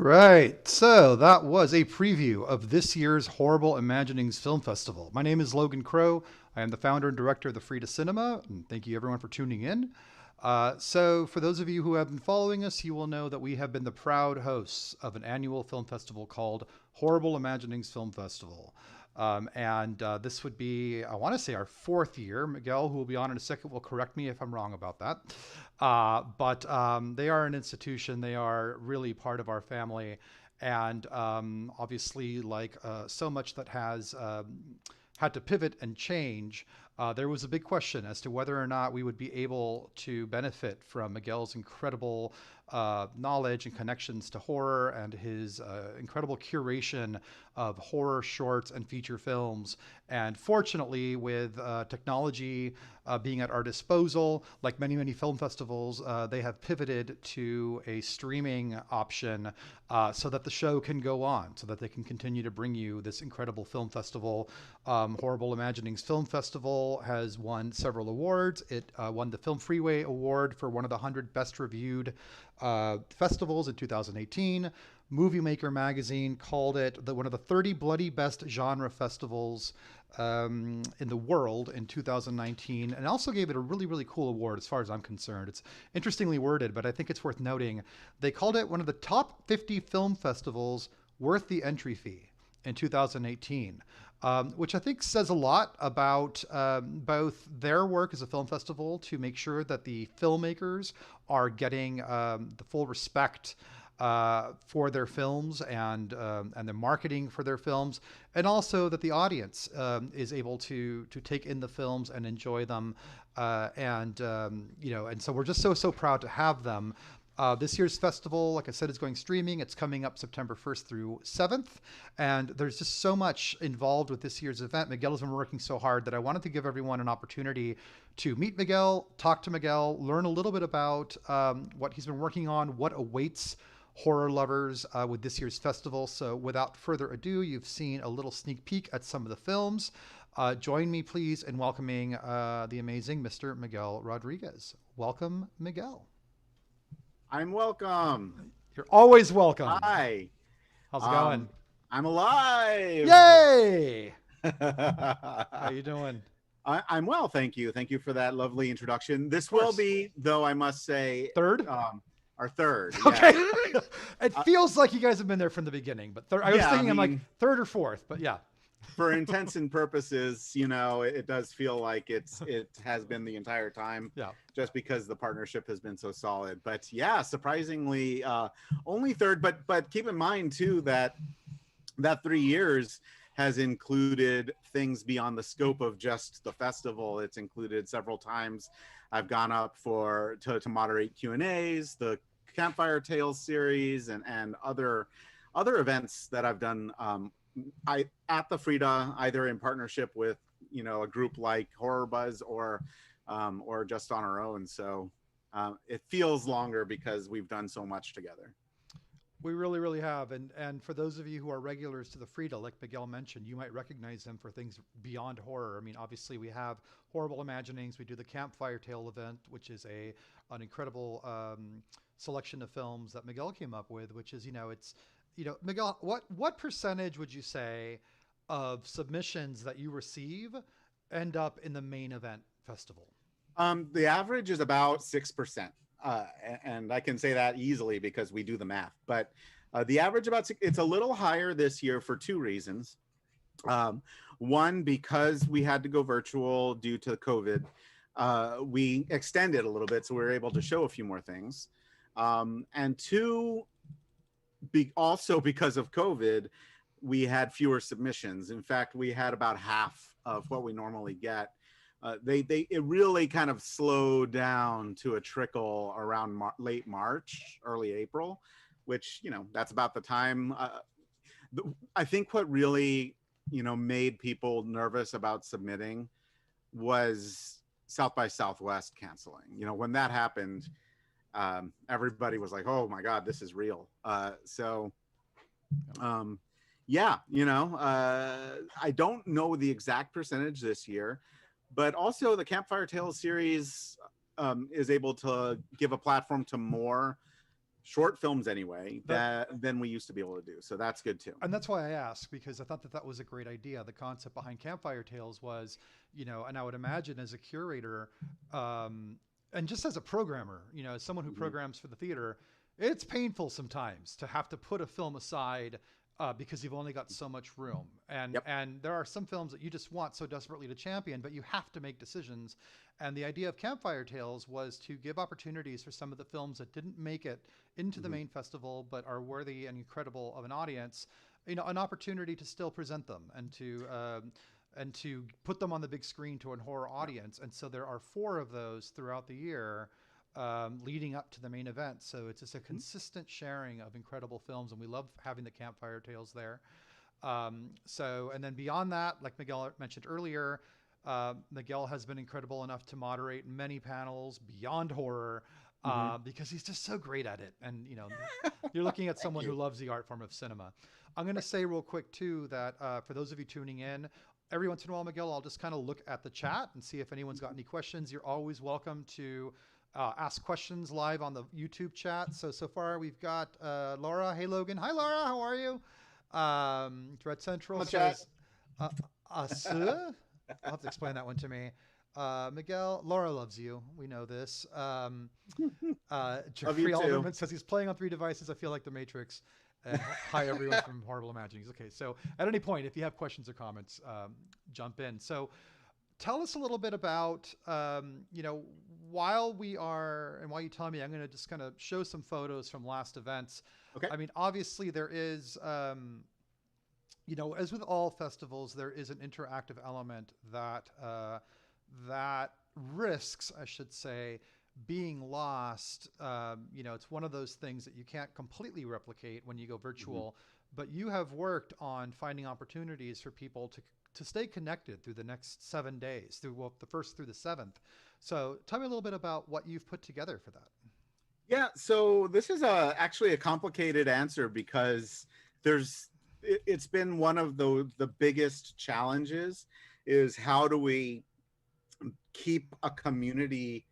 right, so that was a preview of this year's Horrible Imaginings Film Festival. My name is Logan Crow. I am the founder and director of the Frida Cinema, and thank you everyone for tuning in. So, for those of you who have been following us, you will know that we have been the proud hosts of an annual film festival called Horrible Imaginings Film Festival. And this would be, I want to say, our fourth year. Miguel, who will be on in a second, will correct me if I'm wrong about that. But they are an institution. They are really part of our family. And obviously, like so much that has had to pivot and change, there was a big question as to whether or not we would be able to benefit from Miguel's incredible knowledge and connections to horror and his incredible curation of horror shorts and feature films. And fortunately, with technology being at our disposal, like many, many film festivals, they have pivoted to a streaming option so that the show can go on, so that they can continue to bring you this incredible film festival. Horrible Imaginings Film Festival has won several awards. It won the Film Freeway Award for one of the 100 best reviewed festivals in 2018. Movie Maker magazine called it one of the 30 bloody best genre festivals in the world in 2019, and also gave it a really, really cool award as far as I'm concerned. It's interestingly worded, but I think it's worth noting. They called it one of the top 50 film festivals worth the entry fee in 2018. Which I think says a lot about both their work as a film festival to make sure that the filmmakers are getting the full respect for their films and the marketing for their films, and also that the audience is able to take in the films and enjoy them, and so we're just so proud to have them. This year's festival, like I said, is going streaming. It's coming up September 1st through 7th. And there's just so much involved with this year's event. Miguel has been working so hard that I wanted to give everyone an opportunity to meet Miguel, talk to Miguel, learn a little bit about what he's been working on, what awaits horror lovers with this year's festival. So without further ado, you've seen a little sneak peek at some of the films. Join me, please, in welcoming the amazing Mr. Miguel Rodriguez. Welcome, Miguel. I'm welcome. You're always welcome. Hi. How's it going? I'm alive. Yay! How you doing? I'm well, thank you. Thank you for that lovely introduction. This course. will be, though, I must say, Third? Our third. Okay. Yeah. It feels like you guys have been there from the beginning, but I was thinking I'm like third or fourth, but yeah. For intents and purposes, it does feel like it has been the entire time. Yeah. Just because the partnership has been so solid. But yeah, surprisingly, only third. But keep in mind too that 3 years has included things beyond the scope of just the festival. It's included several times I've gone up to moderate Q&As, the Campfire Tales series, and other events that I've done. At the Frida, either in partnership with a group like Horror Buzz or just on our own. So it feels longer because we've done so much together. We really, really have. And for those of you who are regulars to the Frida, like Miguel mentioned, you might recognize him for things beyond horror. I mean, obviously we have Horrible Imaginings. We do the Campfire Tale event, which is an incredible selection of films that Miguel came up with, which is, Miguel, what percentage would you say of submissions that you receive end up in the main event festival? The average is about 6%. And I can say that easily because we do the math. But the average it's a little higher this year for two reasons. One, because we had to go virtual due to COVID, we extended a little bit, so we were able to show a few more things. And two, also because of COVID, we had fewer submissions. In fact, we had about half of what we normally get. It really kind of slowed down to a trickle around late March, early April, which, that's about the time. I think what really, made people nervous about submitting was South by Southwest canceling. When that happened, everybody was like, oh my God, this is real. I don't know the exact percentage this year, but also the Campfire Tales series is able to give a platform to more short films anyway, That than we used to be able to do. So that's good too. and that's why I asked, because I thought that that was a great idea. The concept behind Campfire Tales was, and I would imagine as a curator, and just as a programmer, as someone who Mhm. programs for the theater, it's painful sometimes to have to put a film aside because you've only got so much room, and Yep. and there are some films that you just want so desperately to champion, but you have to make decisions. And the idea of Campfire Tales was to give opportunities for some of the films that didn't make it into the Mhm. main festival but are worthy and incredible of an audience, an opportunity to still present them and to put them on the big screen to a horror Yep. audience. And so there are four of those throughout the year, leading up to the main event. So it's just a Mhm. consistent sharing of incredible films, and we love having the Campfire Tales there. And then beyond that, like Miguel mentioned earlier, Miguel has been incredible enough to moderate many panels beyond horror, Mhm. because he's just so great at it. And you're looking at Thank someone who you. loves the art form of cinema. I'm going to Right. say real quick too that for those of you tuning in, every once in a while, Miguel, I'll just kind of look at the chat and see if anyone's got any questions. You're always welcome to ask questions live on the YouTube chat. So far we've got Laura. Hey, Logan. Hi, Laura. How are you? Dread Central On the chat. says, uh, I'll have to explain that one to me. Miguel, Laura loves you. We know this. Love you Jeffrey too. Alderman says he's playing on 3 devices. I feel like the Matrix. And hi, everyone from Horrible Imaginings. Okay, so at any point, if you have questions or comments, jump in. So tell us a little bit about, while we are, and while you tell me, I'm going to just kind of show some photos from last events. Okay. I mean, obviously, there is, as with all festivals, there is an interactive element that risks, I should say, being lost. It's one of those things that you can't completely replicate when you go Mhm. virtual, but you have worked on finding opportunities for people to stay connected through the next 7 days, through the first through the seventh. So tell me a little bit about what you've put together for that. Yeah, so this is actually a complicated answer because it's been one of the biggest challenges is how do we keep a community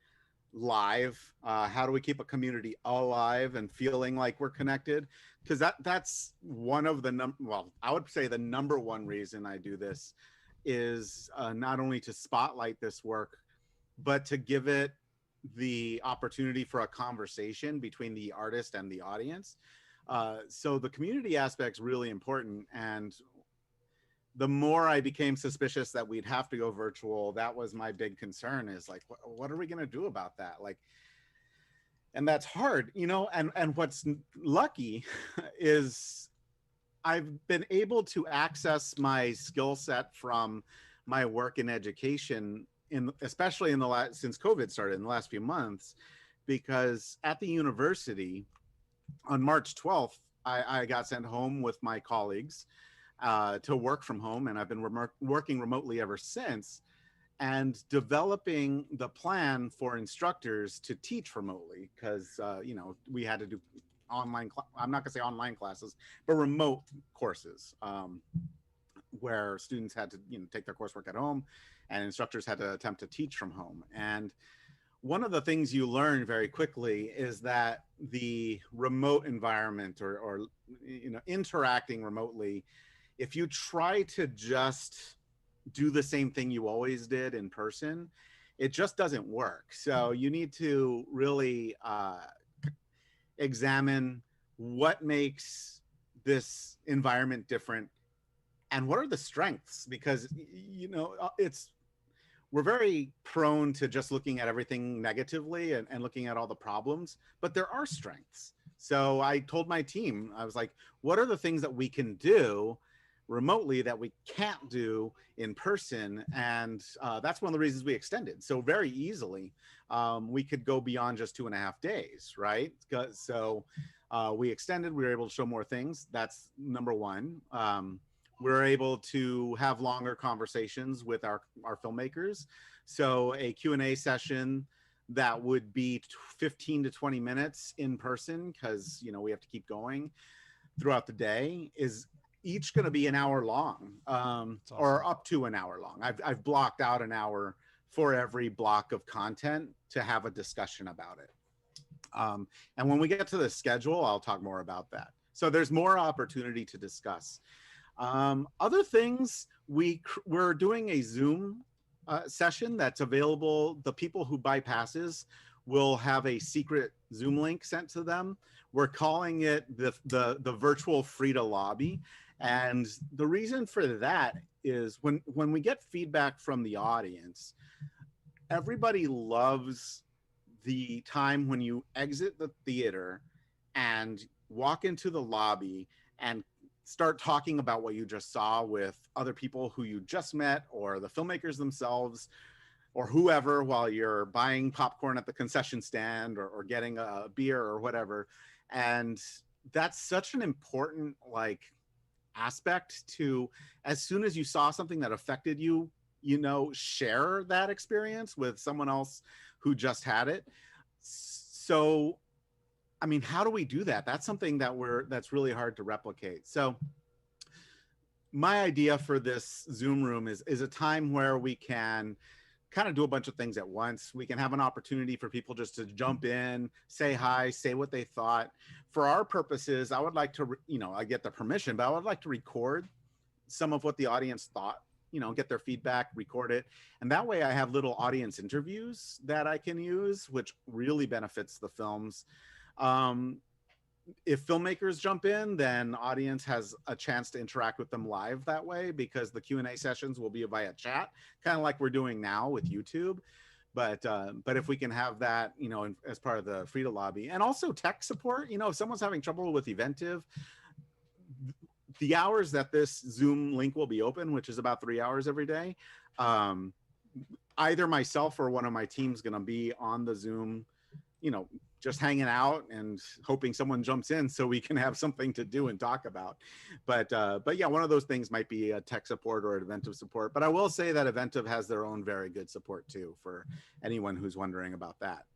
live? How do we keep a community alive and feeling like we're connected? Because that's one of well, I would say the number one reason I do this is not only to spotlight this work, but to give it the opportunity for a conversation between the artist and the audience. So the community aspect is really important. And the more I became suspicious that we'd have to go virtual, that was my big concern is like, what are we going to do about that? Like, and that's hard, and what's lucky is I've been able to access my skill set from my work in education especially in the last since COVID started in the last few months, because at the university on March 12th, I got sent home with my colleagues to work from home, and I've been working remotely ever since, and developing the plan for instructors to teach remotely because we had to do I'm not going to say online classes, but remote courses, where students had to take their coursework at home and instructors had to attempt to teach from home. And one of the things you learn very quickly is that the remote environment, or interacting remotely, if you try to just do the same thing you always did in person, it just doesn't work. So you need to really examine what makes this environment different and what are the strengths, because it's we're very prone to just looking at everything negatively and looking at all the problems, but there are strengths. So I told my team, I was like, what are the things that we can do remotely that we can't do in person? And that's one of the reasons we extended so very easily. We could go beyond just 2.5 days, right? So we extended, we were able to show more things. That's number one. We're able to have longer conversations with our filmmakers. So a Q&A session that would be 15 to 20 minutes in person, because we have to keep going throughout the day, is each going to be an hour long, It's awesome. or up to an hour long. I've blocked out an hour for every block of content to have a discussion about it. And when we get to the schedule, I'll talk more about that. So there's more opportunity to discuss. Other things, we're doing a Zoom session that's available. The people who buy passes will have a secret Zoom link sent to them. We're calling it the virtual Frida lobby. And the reason for that is when we get feedback from the audience, everybody loves the time when you exit the theater and walk into the lobby and start talking about what you just saw with other people who you just met, or the filmmakers themselves, or whoever, while you're buying popcorn at the concession stand, or getting a beer or whatever. And that's such an important like aspect to, as soon as you saw something that affected you, share that experience with someone else who just had it. So, I mean, how do we do that? That's something that's really hard to replicate. So my idea for this Zoom room is a time where we can kind of do a bunch of things at once. We can have an opportunity for people just to jump in, say hi, say what they thought. For our purposes, I would like to, I get the permission, but I would like to record some of what the audience thought, get their feedback, record it. And that way I have little audience interviews that I can use, which really benefits the films. If filmmakers jump in, then audience has a chance to interact with them live that way, because the Q&A sessions will be via chat, kind of like we're doing now with YouTube. But if we can have that, as part of the Frida lobby, and also tech support, if someone's having trouble with Eventiv, the hours that this Zoom link will be open, which is about 3 hours every day, either myself or one of my team's going to be on the Zoom, just hanging out and hoping someone jumps in so we can have something to do and talk about. But yeah, one of those things might be a tech support or Eventiv support. But I will say that Eventiv has their own very good support too, for anyone who's wondering about that.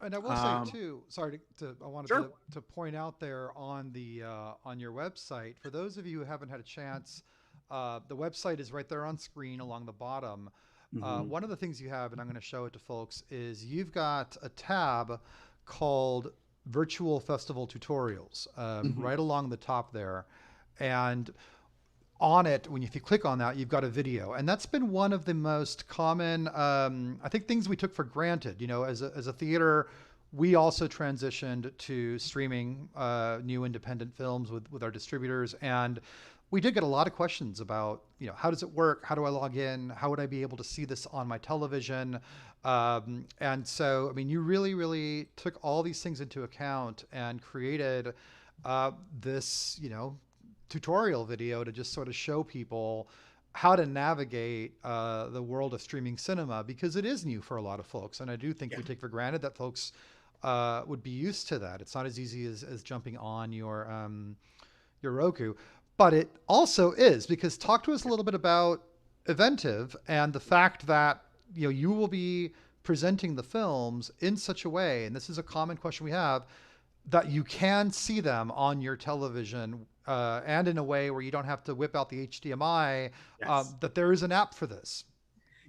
And I will say too, sorry I wanted Sure. to point out there on the on your website, for those of you who haven't had a chance, the website is right there on screen along the bottom. Mm-hmm. One of the things you have, and I'm going to show it to folks, is you've got a tab called Virtual Festival Tutorials Mm-hmm. right along the top there. And on it, if you click on that, you've got a video, and that's been one of the most common, I think, things we took for granted. As a theater, we also transitioned to streaming new independent films with our distributors, and we did get a lot of questions about, how does it work? How do I log in? How would I be able to see this on my television? And so, I mean, you really, really took all these things into account and created this, tutorial video to just sort of show people how to navigate the world of streaming cinema, because it is new for a lot of folks. And I do think we take for granted that folks would be used to that. It's not as easy as jumping on your Roku, but it also is, because talk to us a little bit about Eventiv and the fact that you will be presenting the films in such a way, and this is a common question we have, that you can see them on your television and in a way where you don't have to whip out the HDMI, Yes. that there is an app for this.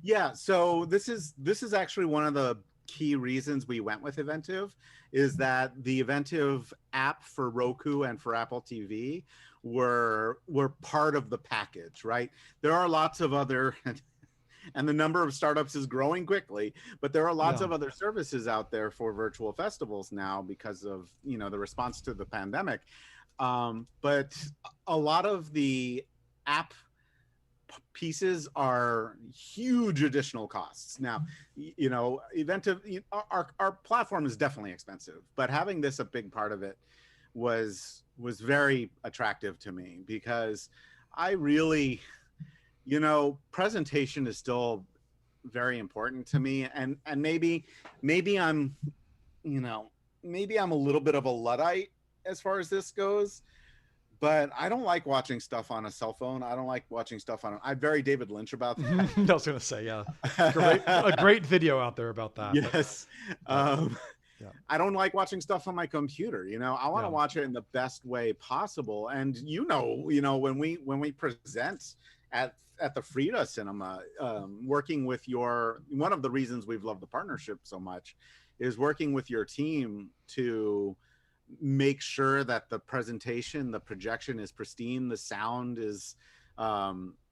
Yeah, so this is actually one of the key reasons we went with Eventiv, is that the Eventiv app for Roku and for Apple TV were part of the package, right? There are lots of other and the number of startups is growing quickly, but there are lots Yeah. of other services out there for virtual festivals now because of the response to the pandemic. But a lot of the app pieces are huge additional costs. Now, Eventiv, our platform is definitely expensive, but having this a big part of it was very attractive to me, because I really, presentation is still very important to me, and maybe I'm, maybe I'm a little bit of a Luddite as far as this goes. But I don't like watching stuff on a cell phone. I don't like watching stuff on. I'm very David Lynch about that. I was going to say, yeah, a great video out there about that. Yes. Yeah. I don't like watching stuff on my computer. I want to Yeah. watch it in the best way possible. And when we present at the Frida Cinema, working with one of the reasons we've loved the partnership so much is working with your team to make sure that the presentation, the projection is pristine, the sound is,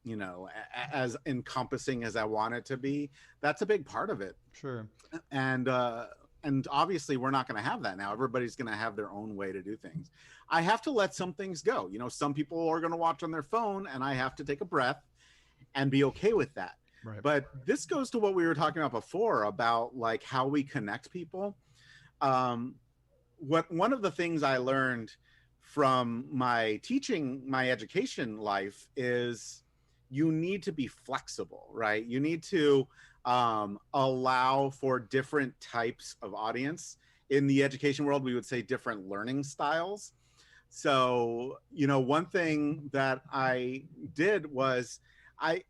you know, as encompassing as I want it to be. That's a big part of it. Sure. And obviously we're not going to have that now. Everybody's going to have their own way to do things. I have to let some things go. You know, some people are going to watch on their phone, and I have to take a breath and be okay with that. Right. But this goes to what we were talking about before about like how we connect people. Um, one of the things I learned from my teaching, my education life is you need to be flexible, right? You need to allow for different types of audience. In the education world, we would say different learning styles. So, you know, one thing that I did was I,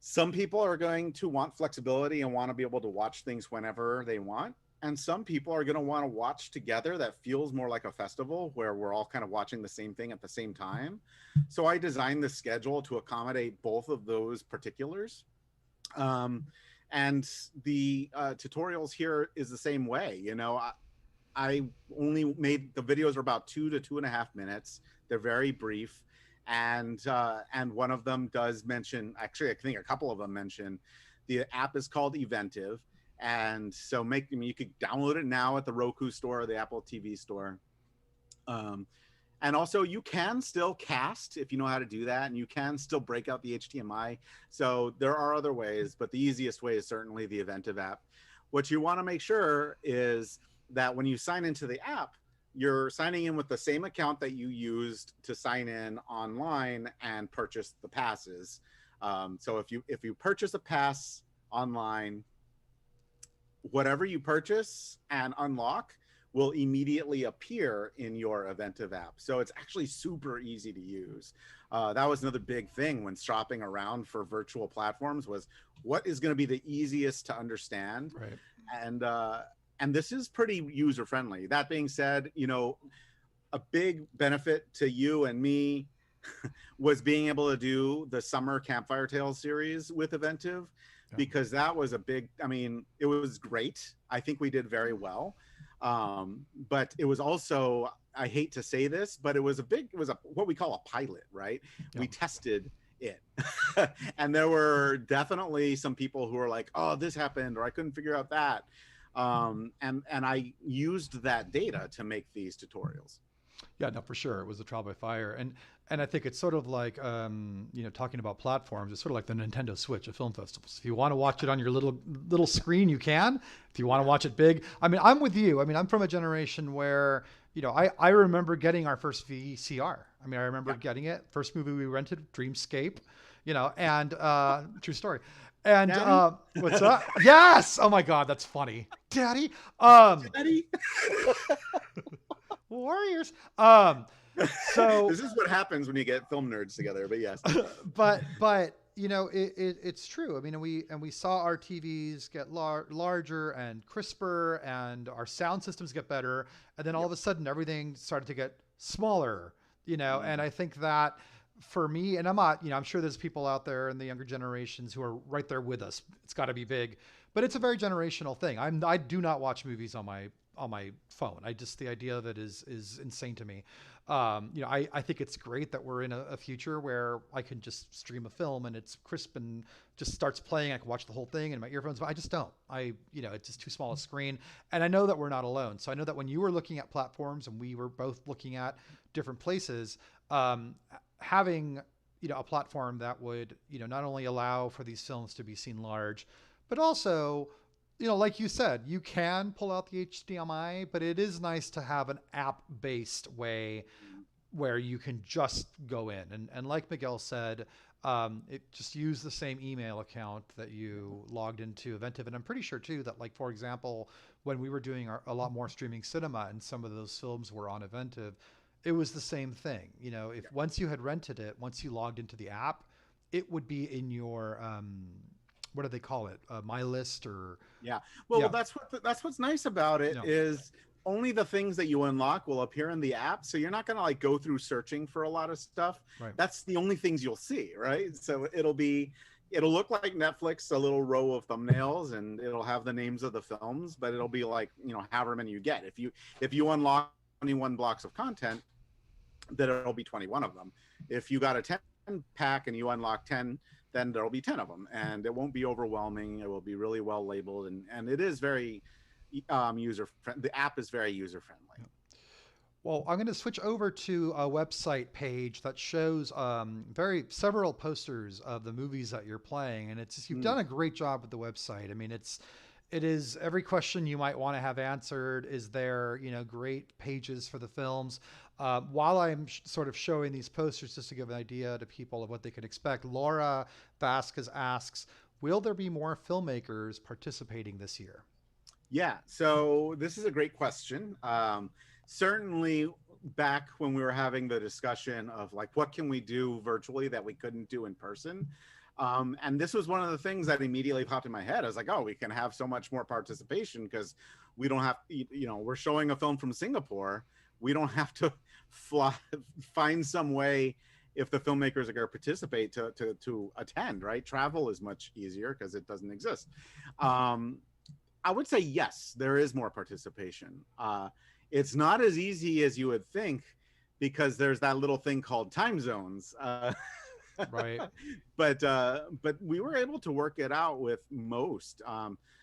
some people are going to want flexibility and want to be able to watch things whenever they want. And some people are going to want to watch together that feels more like a festival where we're all kind of watching the same thing at the same time. So I designed the schedule to accommodate both of those particulars. And the tutorials here is the same way. You know, I only made the videos are about 2 to 2.5 minutes. They're very brief. And one of them does mention, actually, I think a couple of them mention, the app is called Eventiv. And so you could download it now at the Roku store or the Apple TV store. And also you can still cast if you know how to do that, and you can still break out the HDMI. So there are other ways, but the easiest way is certainly the Eventiv app. What you want to make sure is that when you sign into the app, you're signing in with the same account that you used to sign in online and purchase the passes. So if you purchase a pass online, whatever you purchase and unlock will immediately appear in your Eventiv app. So it's actually super easy to use. That was another big thing when shopping around for virtual platforms was what is going to be the easiest to understand. Right. And this is pretty user friendly. That being said, you know, a big benefit to you and me was being able to do the summer Campfire Tales series with Eventiv, because that was a big, I mean, it was great. I think we did very well. But it was also, I hate to say this, but it was what we call a pilot, right? Yeah. We tested it. And there were definitely some people who were like, oh, this happened, or I couldn't figure out that. And I used that data to make these tutorials. Yeah, no, for sure. It was a trial by fire. And I think it's sort of like, you know, talking about platforms, it's sort of like the Nintendo Switch of film festivals. If you want to watch it on your little screen, you can. If you want to watch it big. I mean, I'm with you. I mean, I'm from a generation where, you know, I remember getting our first VCR. I mean, I remember getting it. First movie we rented, Dreamscape, you know, and true story. And what's up? Yes. Oh my God, that's funny. Daddy. Daddy. Warriors. So this is what happens when you get film nerds together, but yes. but you know, it's true. I mean, and we saw our TVs get larger and crisper, and our sound systems get better, and then all of a sudden everything started to get smaller, you know. And I think that for me, and I'm not, you know, I'm sure there's people out there in the younger generations who are right there with us. It's got to be big, but it's a very generational thing. I do not watch movies on my phone. The idea of it is insane to me. You know, I think it's great that we're in a future where I can just stream a film and it's crisp and just starts playing. I can watch the whole thing in my earphones, but I just don't. You know, it's just too small a screen. And I know that we're not alone. So I know that when you were looking at platforms and we were both looking at different places, having, you know, a platform that would, you know, not only allow for these films to be seen large, but also, you know, like you said, you can pull out the HDMI, but it is nice to have an app-based way where you can just go in. And like Miguel said, it just use the same email account that you logged into Eventiv. And I'm pretty sure too that, like, for example, when we were doing a lot more streaming cinema and some of those films were on Eventiv, it was the same thing. You know, if once you had rented it, once you logged into the app, it would be in your what do they call it? My list or well, that's what's nice about it is only the things that you unlock will appear in the app. So you're not going to like go through searching for a lot of stuff. Right. That's the only things you'll see. Right. So it'll be, it'll look like Netflix, a little row of thumbnails, and it'll have the names of the films, but it'll be like, however many you get. If you unlock 21 blocks of content, then it'll be 21 of them. If you got a 10 pack and you unlock 10, then there'll be 10 of them, and it won't be overwhelming. It will be really well labeled, and it is very user friendly. The app is very user friendly. Well, I'm going to switch over to a website page that shows very several posters of the movies that you're playing, and it's you've done a great job with the website. I mean, it is every question you might want to have answered is there. Great pages for the films. While I'm sort of showing these posters just to give an idea to people of what they can expect, Laura Vasquez asks, "Will there be more filmmakers participating this year?" Yeah, so this is a great question. Certainly, back when we were having the discussion of like, what can we do virtually that we couldn't do in person? And this was one of the things that immediately popped in my head. I was like, oh, we can have so much more participation because we don't have, we're showing a film from Singapore. We don't have to fly, find some way if the filmmakers are going to participate to attend, right? Travel is much easier because it doesn't exist. I would say yes, there is more participation. It's not as easy as you would think because there's that little thing called time zones. Right. But we were able to work it out with most.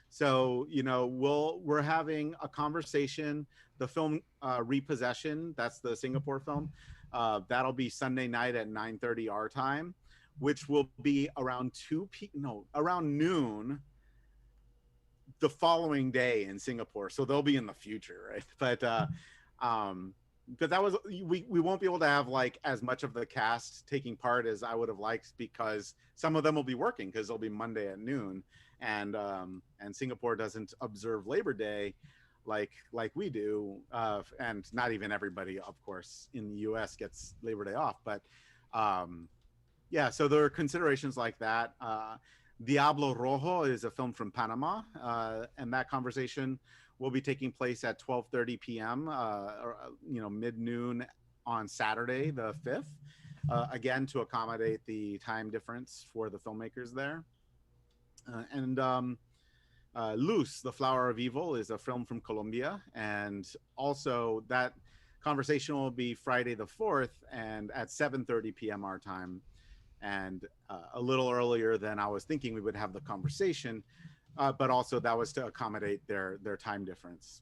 So we're having a conversation. The film Repossession, that's the Singapore film. That'll be Sunday night at 9:30 our time, which will be around around noon the following day in Singapore. So they'll be in the future, right? But that was we won't be able to have like as much of the cast taking part as I would have liked because some of them will be working because it'll be Monday at noon, and Singapore doesn't observe Labor Day like we do, and not even everybody, of course, in the U.S. gets Labor Day off. But yeah, so there are considerations like that. Diablo Rojo is a film from Panama, and that conversation will be taking place at 12:30 p.m. Mid-noon on Saturday the 5th, again to accommodate the time difference for the filmmakers there. And Luz, The Flower of Evil, is a film from Colombia, and also that conversation will be Friday the 4th and at 7:30 p.m. our time, and a little earlier than I was thinking we would have the conversation, but also that was to accommodate their time difference.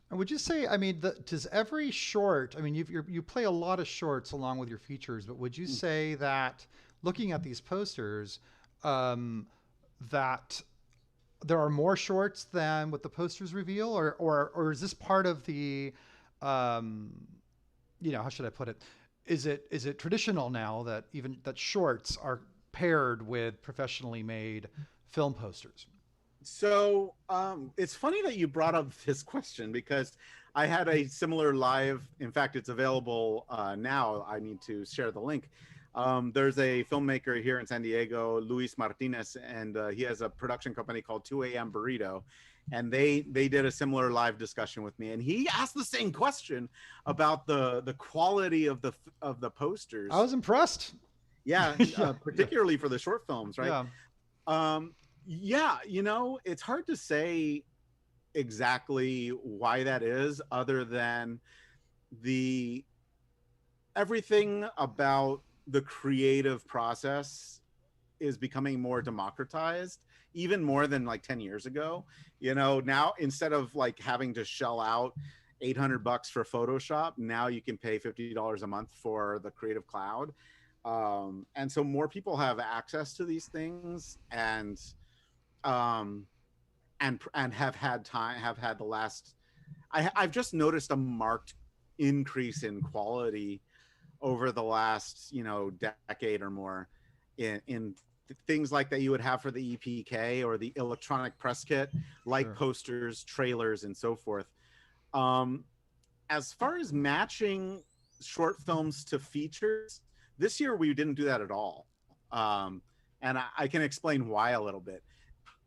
And would you say, I mean, does every short, I mean, you play a lot of shorts along with your features, but would you say that looking at these posters, that there are more shorts than what the posters reveal, or is this part of the, how should I put it? Is it traditional now that shorts are paired with professionally made film posters? So it's funny that you brought up this question because I had a similar live. In fact, it's available now. I need to share the link. There's a filmmaker here in San Diego, Luis Martinez, and he has a production company called 2 a.m. Burrito. And they did a similar live discussion with me, and he asked the same question about the quality of the posters. I was impressed. Yeah, particularly for the short films, right? Yeah. Yeah, it's hard to say exactly why that is, other than everything about the creative process is becoming more democratized, even more than like 10 years ago. Now instead of like having to shell out $800 for Photoshop, now you can pay $50 a month for the Creative Cloud. And so more people have access to these things, and have had the last. I've just noticed a marked increase in quality over the last decade or more in things like that you would have for the EPK or the electronic press kit, like posters, trailers, and so forth. As far as matching short films to features, this year we didn't do that at all. And I can explain why a little bit.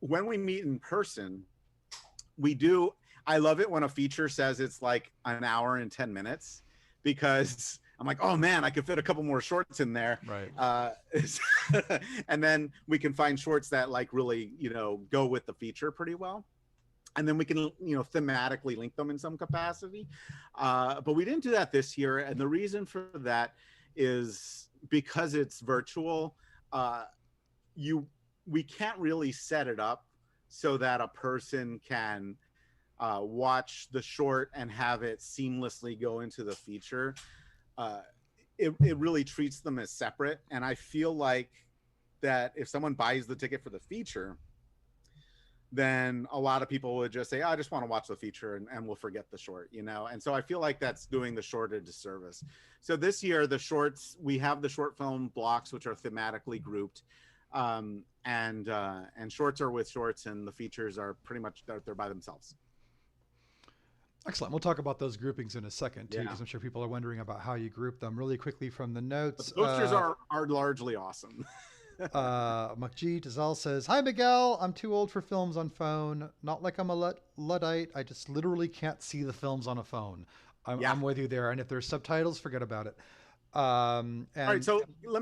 When we meet in person, I love it when a feature says it's like an hour and 10 minutes, because I'm like, oh man, I could fit a couple more shorts in there. Right. And then we can find shorts that like really, go with the feature pretty well. And then we can, thematically link them in some capacity. But we didn't do that this year. And the reason for that is because it's virtual, you we can't really set it up so that a person can watch the short and have it seamlessly go into the feature. uh, it really treats them as separate. And I feel like that if someone buys the ticket for the feature, then a lot of people would just say, oh, I just want to watch the feature, and we'll forget the short, And so I feel like that's doing the short a disservice. So this year, we have the short film blocks, which are thematically grouped. And shorts are with shorts, and the features are pretty much, they're by themselves. Excellent. We'll talk about those groupings in a second too, Yeah. because I'm sure people are wondering about how you group them. Really quickly from the But the notes, posters are largely awesome. Makji Tazal says, "Hi Miguel, I'm too old for films on phone. Not like I'm a luddite. I just literally can't see the films on a phone. Yeah. I'm with you there. And if there's subtitles, forget about it." All right, And so all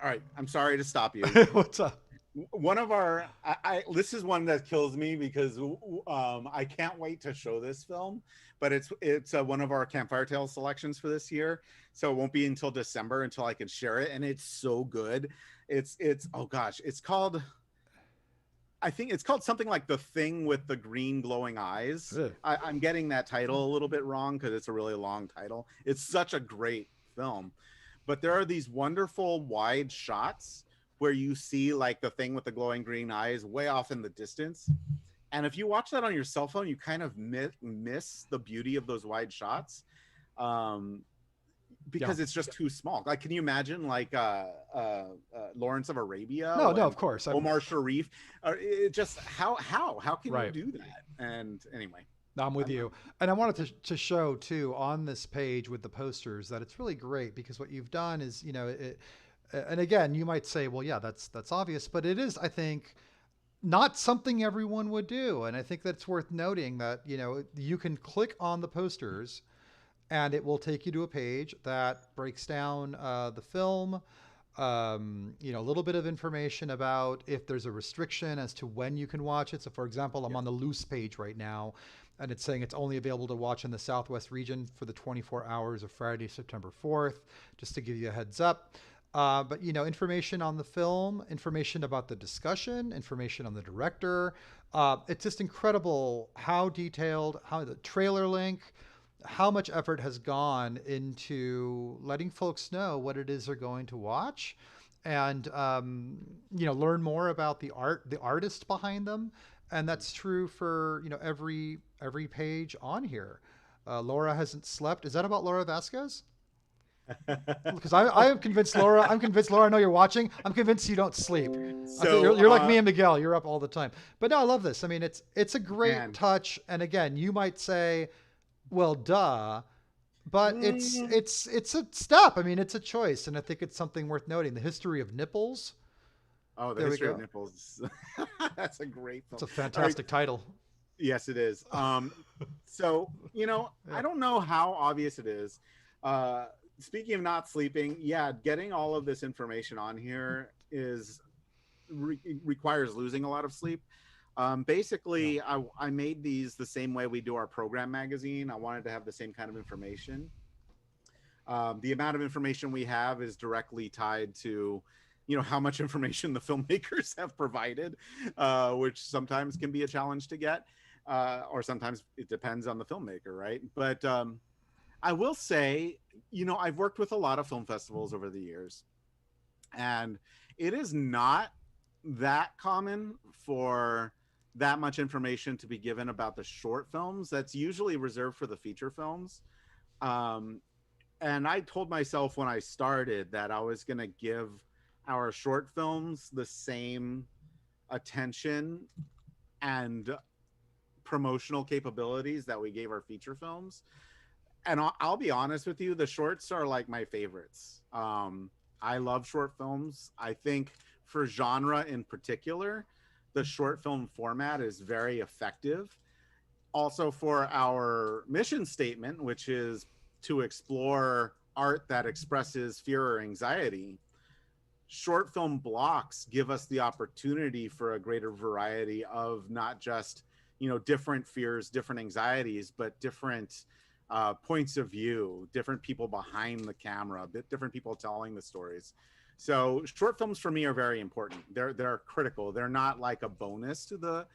right, I'm sorry to stop you. what's up? One of our this is one that kills me because I can't wait to show this film, but it's one of our Campfire Tales selections for this year, so it won't be until December until I can share it, and it's so good. It's oh gosh, it's called, I think it's called something like The Thing with the Green Glowing Eyes. Ugh. I'm getting that title a little bit wrong because it's a really long title. It's such a great film, but there are these wonderful wide shots where you see like the thing with the glowing green eyes way off in the distance. And if you watch that on your cell phone, you kind of miss the beauty of those wide shots. Because it's just too small. Like, can you imagine like Lawrence of Arabia? No, no, of course. Omar Sharif. It just how can Right. you do that? And anyway, I'm with you. And I wanted to show too on this page with the posters that it's really great because what you've done is, and again, you might say, well, yeah, that's obvious, but it is, I think, not something everyone would do. And I think that's worth noting that, you can click on the posters and it will take you to a page that breaks down the film, a little bit of information about if there's a restriction as to when you can watch it. So, for example, I'm on the loose page right now, and it's saying it's only available to watch in the Southwest region for the 24 hours of Friday, September 4th, just to give you a heads up. But information on the film, information about the discussion, information on the director. It's just incredible how detailed, how the trailer link, how much effort has gone into letting folks know what it is they're going to watch, and learn more about the artist behind them. And that's true for every page on here. Laura hasn't slept. Is that about Laura Vasquez? Because I am convinced, Laura. I'm convinced, Laura. I know you're watching. I'm convinced you don't sleep. so You're like me and Miguel. You're up all the time. But no, I love this. I mean, it's a great man. touch. And again, you might say, well, duh, but it's a step. I mean, it's a choice, and I think it's something worth noting. The history of nipples. Oh, the There we history of go. nipples. That's a great film. It's a fantastic title. Yes, it is. So Yeah. I don't know how obvious it is. Speaking of not sleeping, yeah, getting all of this information on here requires losing a lot of sleep. Basically, I made these the same way we do our program magazine. I wanted to have the same kind of information. The amount of information we have is directly tied to, how much information the filmmakers have provided, which sometimes can be a challenge to get, or sometimes it depends on the filmmaker, right? But I will say, I've worked with a lot of film festivals over the years, and it is not that common for that much information to be given about the short films. That's usually reserved for the feature films. And I told myself when I started that I was going to give our short films the same attention and promotional capabilities that we gave our feature films. And I'll be honest with you, the shorts are like my favorites. I love short films. I think for genre in particular, the short film format is very effective. Also for our mission statement, which is to explore art that expresses fear or anxiety, short film blocks give us the opportunity for a greater variety of not just, different fears, different anxieties, but different points of view, different people behind the camera, different people telling the stories. So short films for me are very important. They're critical. They're not like a bonus to the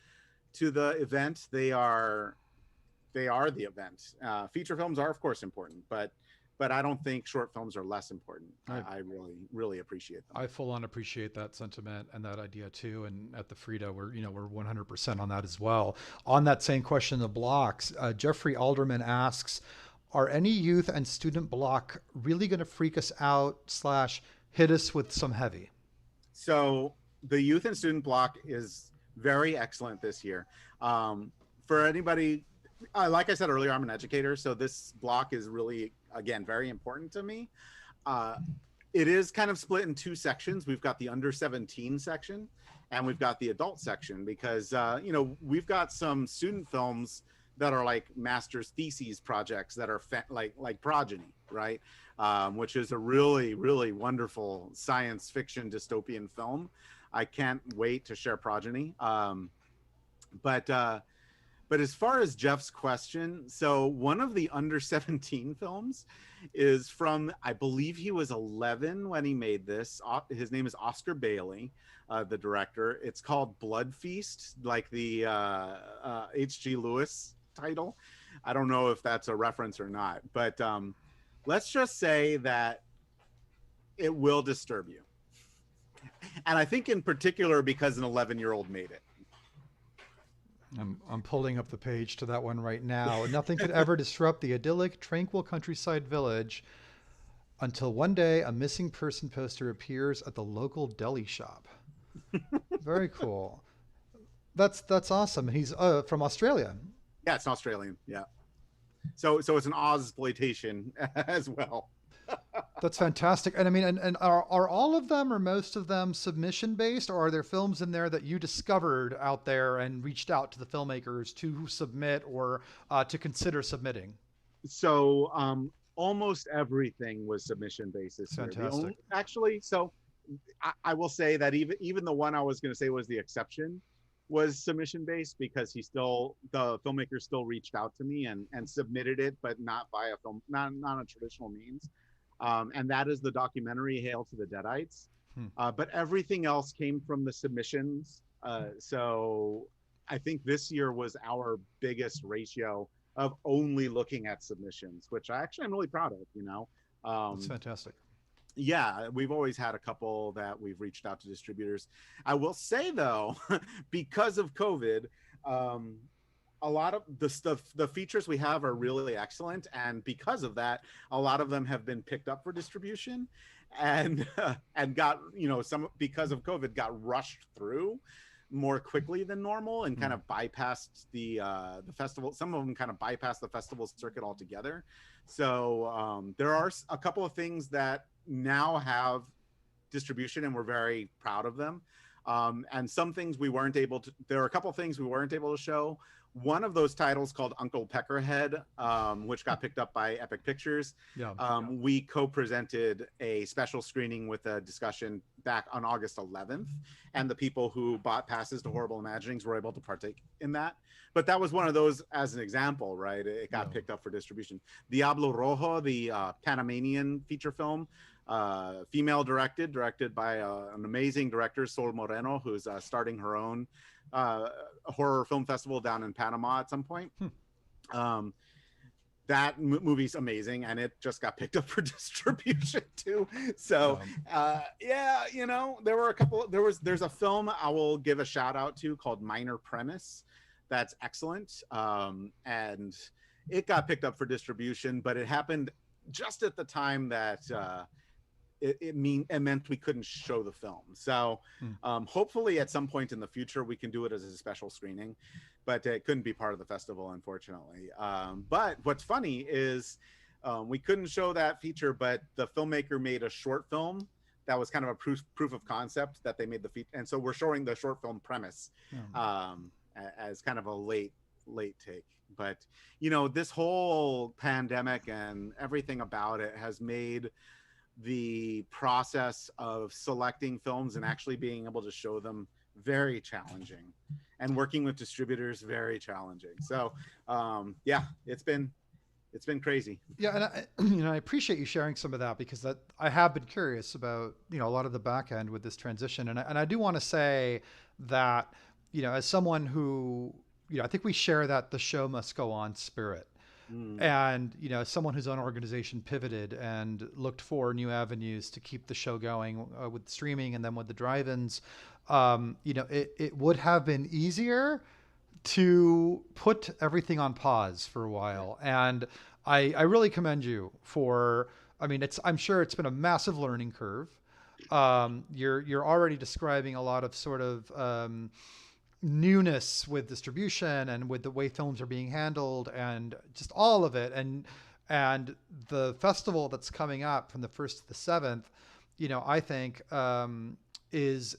event. They are the event. Feature films are, of course, important, but I don't think short films are less important. I really, really appreciate them. I full on appreciate that sentiment and that idea too. And at the Frida, we're 100% on that as well. On that same question of blocks, Jeffrey Alderman asks, are any youth and student block really going to freak us out slash hit us with some heavy? So the youth and student block is very excellent this year. For anybody, like I said earlier, I'm an educator, so this block is really, again, very important to me. Uh, it is kind of split in two sections. We've got the under 17 section and we've got the adult section because, we've got some student films that are like master's theses projects that are like Progeny, right? Which is a really, really wonderful science fiction dystopian film. I can't wait to share Progeny. But as far as Jeff's question, so one of the under 17 films is from, I believe he was 11 when he made this. His name is Oscar Bailey, the director. It's called Blood Feast, like the H.G. Lewis title. I don't know if that's a reference or not, but let's just say that it will disturb you. And I think in particular because an 11-year-old made it. I'm pulling up the page to that one right now. Nothing could ever disrupt the idyllic, tranquil countryside village until one day a missing person poster appears at the local deli shop. Very cool. That's awesome. He's from Australia. Yeah, it's Australian. Yeah. So it's an Ozploitation as well. That's fantastic. And I mean, and are all of them or most of them submission based, or are there films in there that you discovered out there and reached out to the filmmakers to submit or to consider submitting? So almost everything was submission based this year. Fantastic. Actually, so I will say that even the one I was going to say was the exception was submission based because the filmmaker still reached out to me and submitted it, but not via film, not a traditional means. And that is the documentary Hail to the Deadites. But everything else came from the submissions. So I think this year was our biggest ratio of only looking at submissions, which I actually am really proud of, That's fantastic. Yeah, we've always had a couple that we've reached out to distributors. I will say though, because of COVID, a lot of the features we have are really excellent, and because of that, a lot of them have been picked up for distribution, and got some because of COVID got rushed through more quickly than normal and kind of bypassed the festival. Some of them kind of bypassed the festival circuit altogether. So there are a couple of things that now have distribution, and we're very proud of them. And some things we weren't able to. There are a couple of things we weren't able to show. One of those titles called Uncle Peckerhead, which got picked up by Epic Pictures. Yeah. We co-presented a special screening with a discussion back on August 11th, and the people who bought passes to Horrible Imaginings were able to partake in that. But that was one of those as an example, right? It got picked up for distribution. Diablo Rojo, the Panamanian feature film, female directed by an amazing director, Sol Moreno, who's starting her own horror film festival down in Panama at some point. That movie's amazing, and it just got picked up for distribution too. So yeah, there were a couple. There's a film I will give a shout out to called Minor Premise that's excellent, and it got picked up for distribution, but it happened just at the time that it meant we couldn't show the film. So hopefully at some point in the future we can do it as a special screening, but it couldn't be part of the festival, unfortunately. But what's funny is we couldn't show that feature, but the filmmaker made a short film that was kind of a proof of concept that they made the feature, and so we're showing the short film premise as kind of a late late take. But you know, this whole pandemic and everything about it has made the process of selecting films and actually being able to show them very challenging, and working with distributors very challenging. So yeah, it's been crazy. Yeah, and I appreciate you sharing some of that, because that I have been curious about a lot of the back end with this transition, and I do want to say that as someone who I think we share that the show must go on spirit, Mm. and as someone whose own organization pivoted and looked for new avenues to keep the show going with streaming and then with the drive-ins, it would have been easier to put everything on pause for a Yeah. while. And I really commend you for, I mean, I'm sure it's been a massive learning curve. You're already describing a lot of sort of newness with distribution and with the way films are being handled and just all of it. And the festival that's coming up from the 1st to the 7th, I think is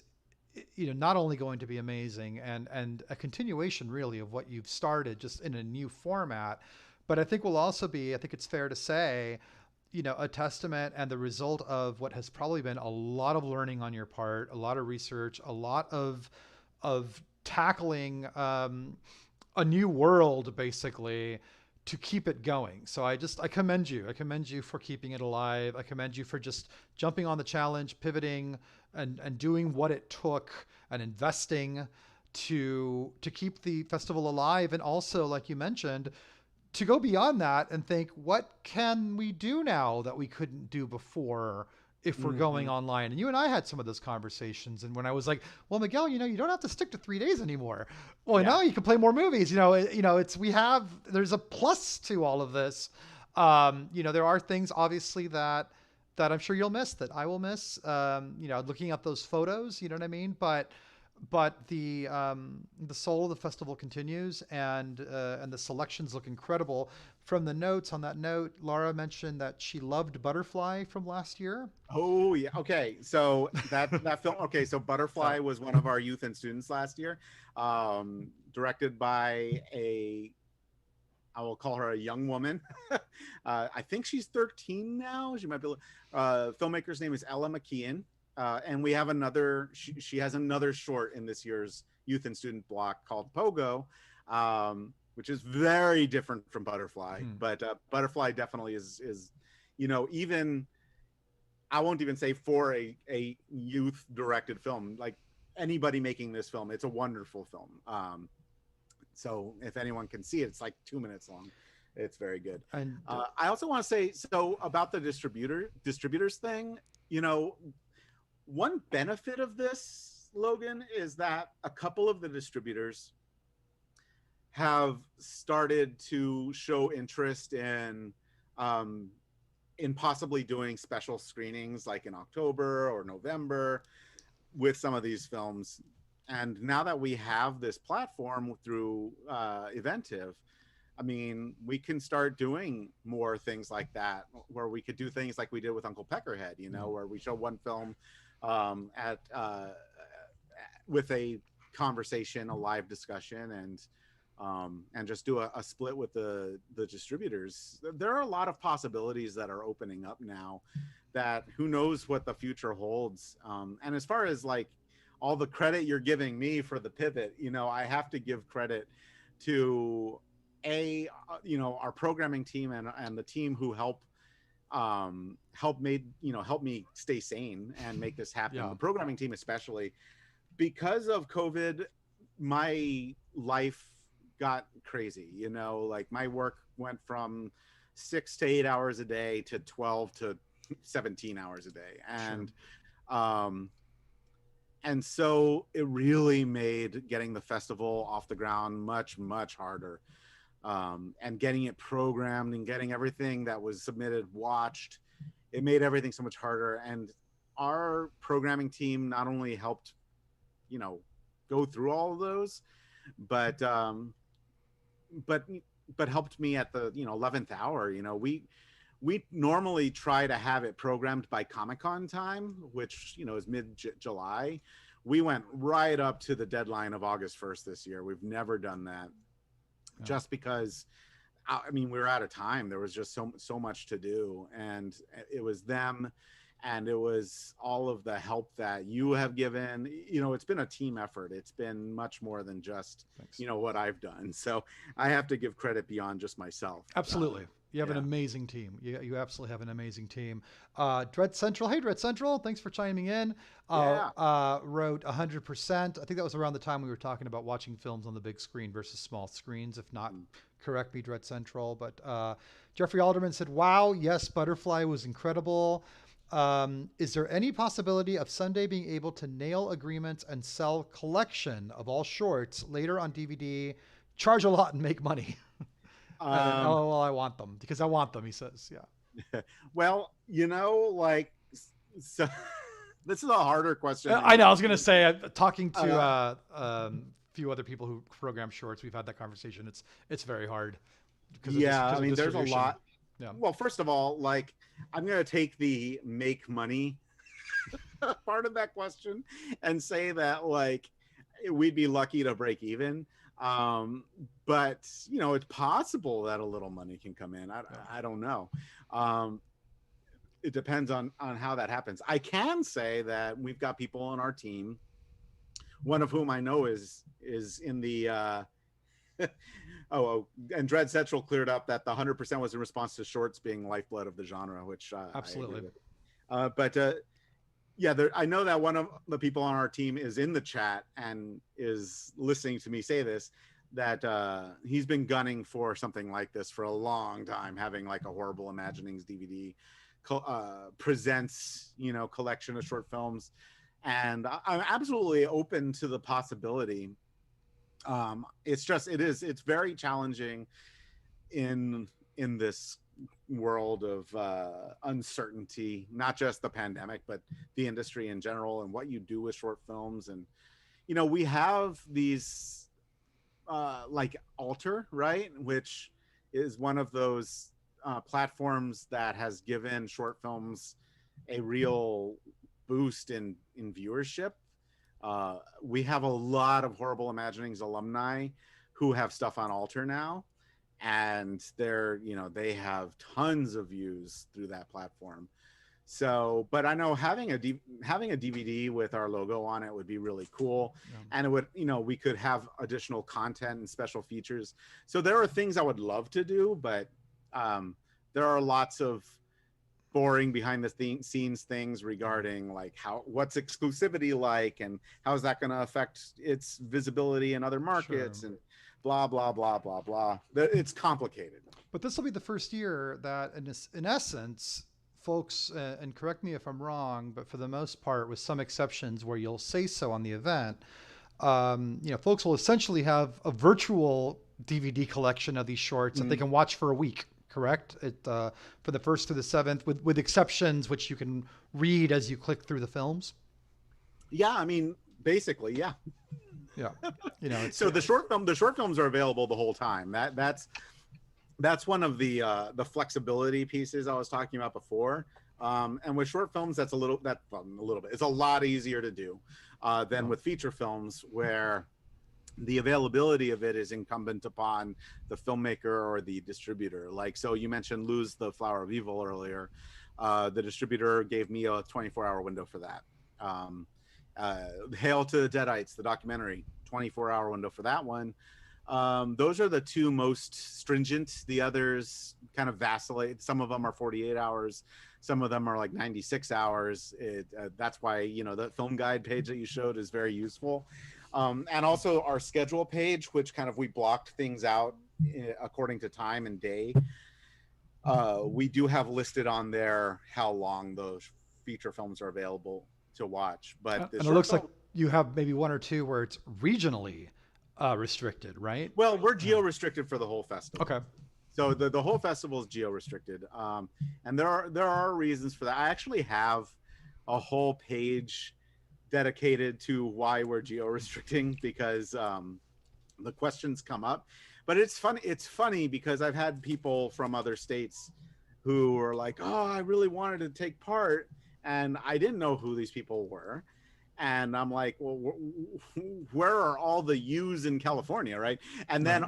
not only going to be amazing and a continuation really of what you've started just in a new format, but I think will also be, I think it's fair to say, a testament and the result of what has probably been a lot of learning on your part, a lot of research, a lot of tackling a new world basically to keep it going. So I commend you. I commend you for keeping it alive. I commend you for just jumping on the challenge, pivoting, and doing what it took and investing to keep the festival alive, and also, like you mentioned, to go beyond that and think, what can we do now that we couldn't do before if we're going Hmm. online? And you and I had some of those conversations. And when I was like, well, Miguel, you don't have to stick to 3 days anymore. Well, Yeah. now you can play more movies. There's a plus to all of this. There are things obviously that I'm sure you'll miss, that I will miss. Looking at those photos, you know what I mean? But the soul of the festival continues, and the selections look incredible. From the notes on that note, Laura mentioned that she loved Butterfly from last year. Oh yeah. Okay. So that film. Okay. So So Butterfly was one of our youth and students last year, directed by a, I will call her a young woman. I think she's 13 now. She might be. Filmmaker's name is Ella McKeon, and we have another. She has another short in this year's youth and student block called Pogo, which is very different from Butterfly. hmm, But Butterfly definitely is, even, I won't even say for a youth directed film, like anybody making this film, it's a wonderful film. So if anyone can see it, it's like 2 minutes long. It's very good. and I also want to say, so about the distributors thing, you know, one benefit of this, Logan, is that a couple of the distributors have started to show interest um, in possibly doing special screenings like in October or November with some of these films. And now that we have this platform through Eventiv, I mean, we can start doing more things like that, where we could do things like we did with Uncle Peckerhead, hmm, where we show one film at with a conversation, a live discussion, and just do a split with the distributors. There are a lot of possibilities that are opening up now. That who knows what the future holds. And as far as like all the credit you're giving me for the pivot, I have to give credit to our programming team and the team who help me stay sane and make this happen. yeah, The programming team, especially because of COVID, my life got crazy. Like my work went from 6 to 8 hours a day to 12 to 17 hours a day, sure. um and so it really made getting the festival off the ground much, much harder, and getting it programmed and getting everything that was submitted watched. It made everything so much harder. And our programming team not only helped, you know go through all of those, but but but helped me at the 11th hour. We normally try to have it programmed by Comic-Con time, which is mid-July. We went right up to the deadline of August 1st this year. We've never done that. Yeah. just because I mean, we were out of time. There was just so much to do, and it was them, and it was all of the help that you have given. You know, it's been a team effort. It's been much more than just Thanks. what I've done. So I have to give credit beyond just myself. Absolutely. You have an Yeah. amazing team. You absolutely have an amazing team. Dread Central. Hey, Dread Central. Thanks for chiming in. Yeah. Wrote 100%. I think that was around the time we were talking about watching films on the big screen versus small screens. If not, correct me, Dread Central. But Jeffrey Alderman said, wow, yes, Butterfly was incredible. Is there any possibility of Sunday being able to nail agreements and sell collection of all shorts later on DVD, charge a lot and make money? And then, Um, oh, well, I want them because I want them, he says. Yeah. well, like, so this is a harder question than I know. I you. was going to say, talking to Uh, a few other people who program shorts, we've had that conversation. It's very hard yeah, because I of mean, there's a distribution. lot. Yeah. Well, first of all, like, I'm going to take the make money part of that question and say that, like, we'd be lucky to break even. Um, but it's possible that a little money can come in. I don't know. Um, it depends on how that happens. I can say that we've got people on our team, one of whom I know is in the and Dread Central cleared up that the 100% was in response to shorts being lifeblood of the genre, which I agree Absolutely. with. But yeah, I know that one of the people on our team is in the chat and is listening to me say this, that he's been gunning for something like this for a long time, having like a Horrible Imaginings DVD presents, collection of short films. And I'm absolutely open to the possibility. It's very challenging in this world of uncertainty, not just the pandemic, but the industry in general and what you do with short films. And we have these like Alter, right, which is one of those platforms that has given short films a real boost in viewership. We have a lot of Horrible Imaginings alumni who have stuff on Alter now, and they have tons of views through that platform. So, but I know having a DVD with our logo on it would be really cool. Yeah. And it would, we could have additional content and special features. So there are things I would love to do, but there are lots of boring behind the scenes things regarding like what's exclusivity like, and how is that going to affect its visibility in other markets, Sure. and blah blah blah blah blah. It's complicated. But this will be the first year that, in essence, folks, and correct me if I'm wrong, but for the most part, with some exceptions where you'll say so on the event, folks will essentially have a virtual DVD collection of these shorts that they can watch for a week. Correct? For the 1st through the 7th, with exceptions which you can read as you click through the films. Yeah, I mean, basically, yeah. Yeah, so the short films are available the whole time. That's one of the flexibility pieces I was talking about before. And with short films, that's a little bit. It's a lot easier to do than with feature films, where the availability of it is incumbent upon the filmmaker or the distributor. Like, so you mentioned Lose the Flower of Evil earlier. The distributor gave me a 24-hour window for that. Hail to the Deadites, the documentary, 24-hour window for that one. Those are the two most stringent. The others kind of vacillate. Some of them are 48 hours. Some of them are like 96 hours. That's why, the film guide page that you showed is very useful. And also our schedule page, which kind of we blocked things out according to time and day. We do have listed on there how long those feature films are available to watch. But and it looks like you have maybe one or two where it's regionally restricted, right? Well, we're geo-restricted for the whole festival. Okay. So the whole festival is geo-restricted, and there are reasons for that. I actually have a whole page dedicated to why we're geo-restricting, because the questions come up. But it's funny because I've had people from other states who are like, "Oh, I really wanted to take part," and I didn't know who these people were. And I'm like, well, where are all the U's in California, right? And then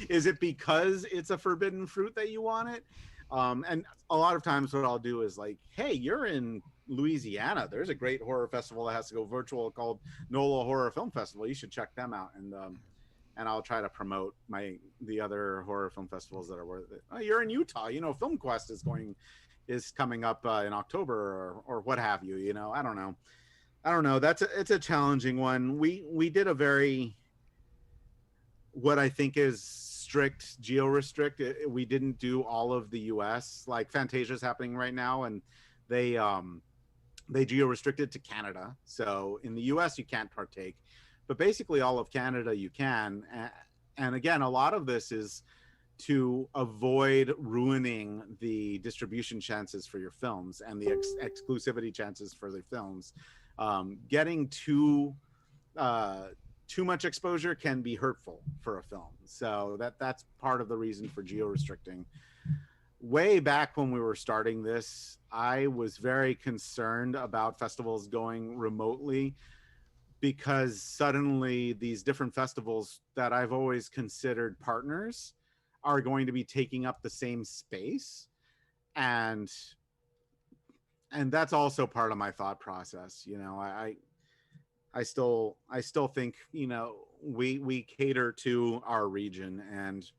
Is it because it's a forbidden fruit that you want it? And a lot of times what I'll do is like, hey, you're in Louisiana. There's a great horror festival that has to go virtual called NOLA Horror Film Festival. You should check them out. And I'll try to promote the other horror film festivals that are worth it. Oh, you're in Utah. Film Quest is coming up in October or what have you. I don't know. It's a challenging one. We did a very, what I think is strict geo restrict. We didn't do all of the US. Like Fantasia's happening right now, and they geo restricted to Canada. So in the US you can't partake, but basically all of Canada you can. And again, a lot of this is to avoid ruining the distribution chances for your films and the exclusivity chances for the films. Getting too much exposure can be hurtful for a film. So that's part of the reason for geo restricting. Way back when we were starting this, I was very concerned about festivals going remotely, because suddenly these different festivals that I've always considered partners are going to be taking up the same space. And that's also part of my thought process. I still think, we cater to our region, and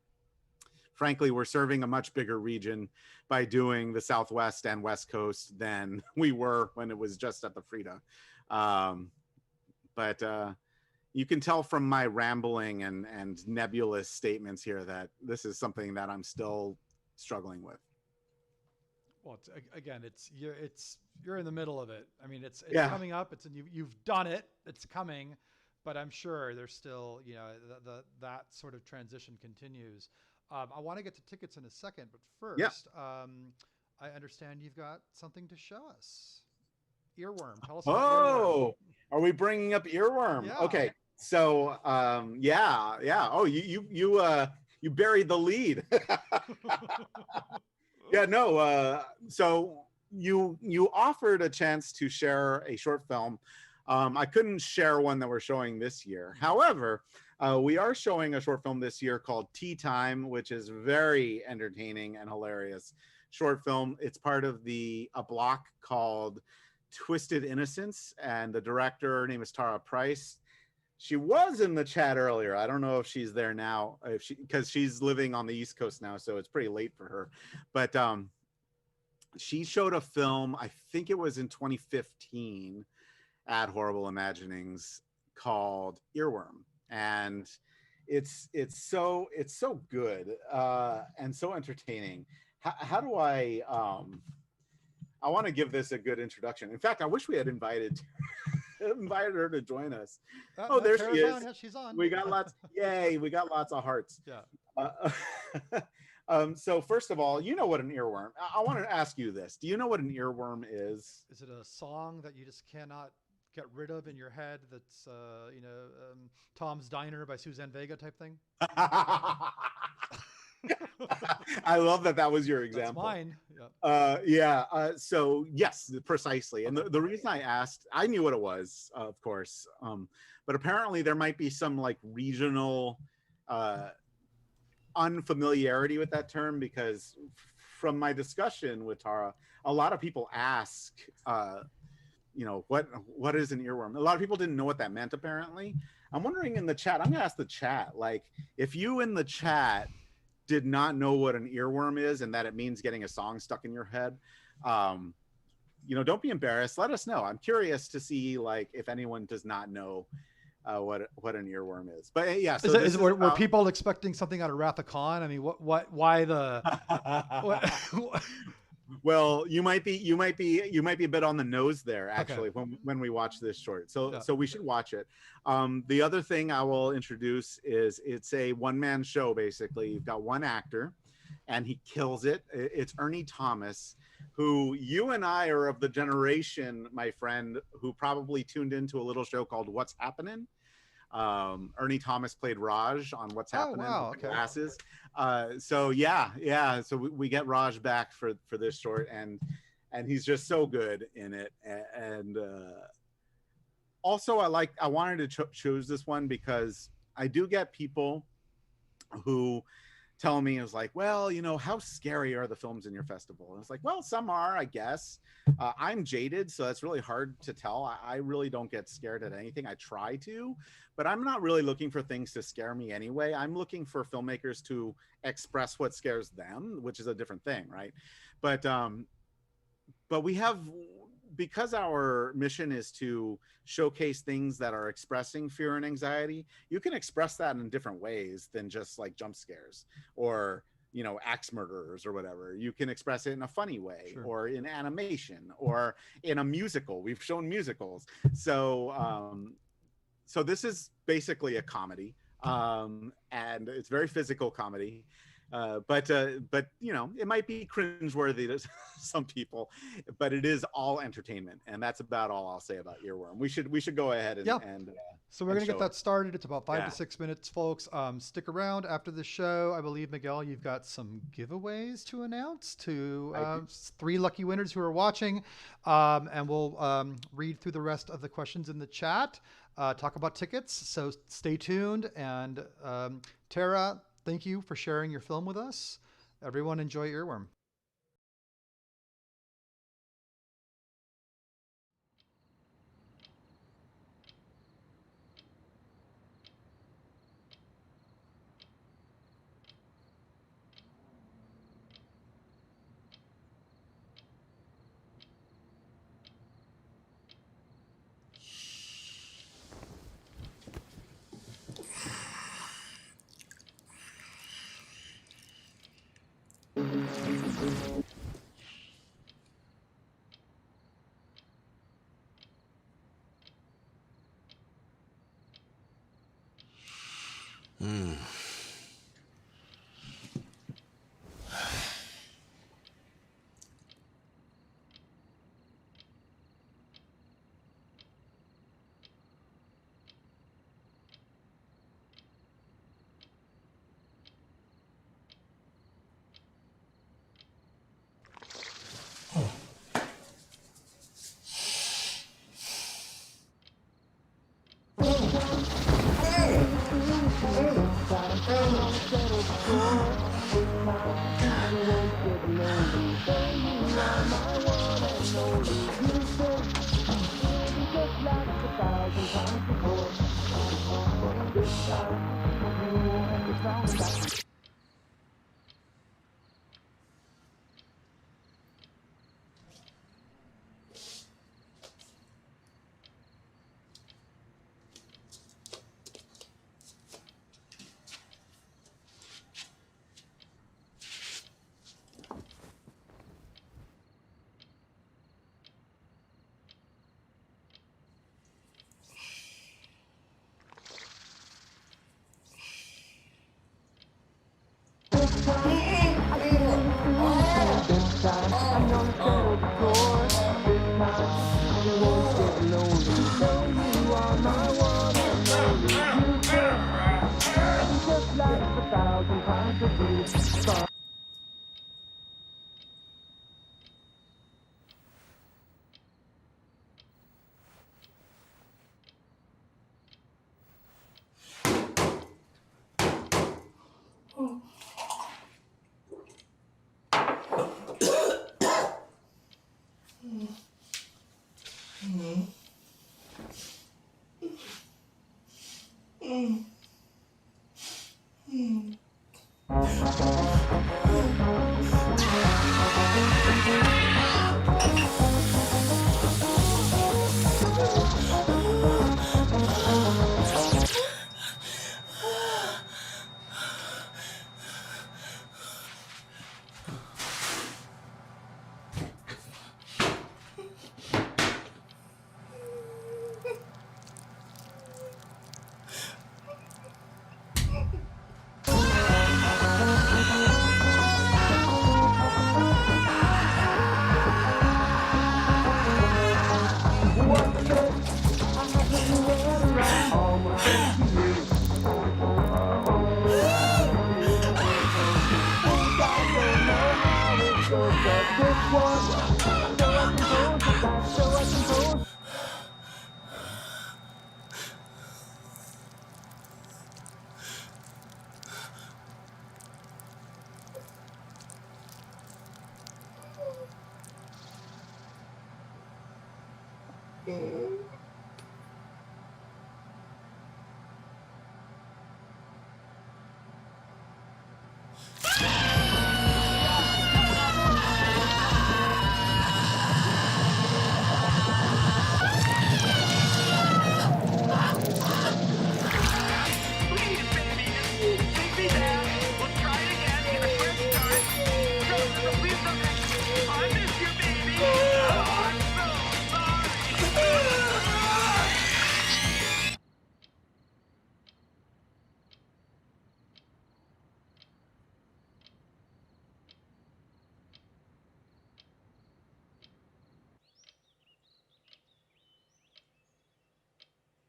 frankly, we're serving a much bigger region by doing the Southwest and West Coast than we were when it was just at the Frida. But you can tell from my rambling and nebulous statements here that this is something that I'm still struggling with. Well, you're in the middle of it. I mean, it's Yeah. coming up. You've done it. It's coming, but I'm sure there's still, that sort of transition continues. I want to get to tickets in a second, but first, I understand you've got something to show us. Earworm. Tell us about Earworm. Are we bringing up Earworm? Yeah. Okay. So, yeah. Oh, you buried the lead. Yeah, no. So you offered a chance to share a short film. I couldn't share one that we're showing this year. However, we are showing a short film this year called Tea Time, which is very entertaining and hilarious short film. It's part of a block called Twisted Innocence, and the director, her name is Tara Price. She was in the chat earlier. I don't know if she's there now, because she's living on the East Coast now, so it's pretty late for her. But she showed a film, I think it was in 2015 at Horrible Imaginings, called Earworm, and it's so good and so entertaining. How do I want to give this a good introduction. In fact, I wish we had invited her to join us. There she is. Yeah, she's on. We got lots. Yay! We got lots of hearts. Yeah. So first of all, you know what an earworm? I want to ask you this. Do you know what an earworm is? Is it a song that you just cannot get rid of in your head? That's Tom's Diner by Suzanne Vega type thing. I love that was your example. That's mine. Yeah. So yes, precisely. And the reason I asked, I knew what it was, of course. But apparently there might be some like regional unfamiliarity with that term, because from my discussion with Tara, a lot of people ask, what is an earworm? A lot of people didn't know what that meant, apparently. I'm wondering in the chat, I'm gonna ask the chat, like, if you in the chat did not know what an earworm is and that it means getting a song stuck in your head, don't be embarrassed. Let us know. I'm curious to see, like, if anyone does not know what an earworm is. But yeah, so were people expecting something out of Wrath of Khan? I mean, why the? Well, you might be a bit on the nose there, actually, okay, when we watch this short. So we should watch it. The other thing I will introduce is it's a one-man show, basically. You've got one actor, and he kills it. It's Ernie Thomas, who you and I are of the generation, my friend, who probably tuned into a little show called What's Happening. Ernie Thomas played Raj on What's Happening. Wow, with the glasses. So we get Raj back for this short, and he's just so good in it. And also I wanted to choose this one because I do get people who tell me, is like, well, how scary are the films in your festival? And it's like, well, some are, I guess. I'm jaded, so it's really hard to tell. I really don't get scared at anything. I try to, but I'm not really looking for things to scare me anyway. I'm looking for filmmakers to express what scares them, which is a different thing, right? But we have, because our mission is to showcase things that are expressing fear and anxiety, you can express that in different ways than just like jump scares or axe murderers or whatever. You can express it in a funny way, sure, or in animation or in a musical. We've shown musicals. So this is basically a comedy, and it's very physical comedy. But it might be cringeworthy to some people, but it is all entertainment, and that's about all I'll say about Earworm. We should go ahead and so we're gonna get that started. It's about 5 to 6 minutes, folks. Stick around after the show. I believe, Miguel, you've got some giveaways to announce to 3 lucky winners who are watching, and we'll read through the rest of the questions in the chat. Talk about tickets, so stay tuned. And Tara, thank you for sharing your film with us. Everyone enjoy Earworm.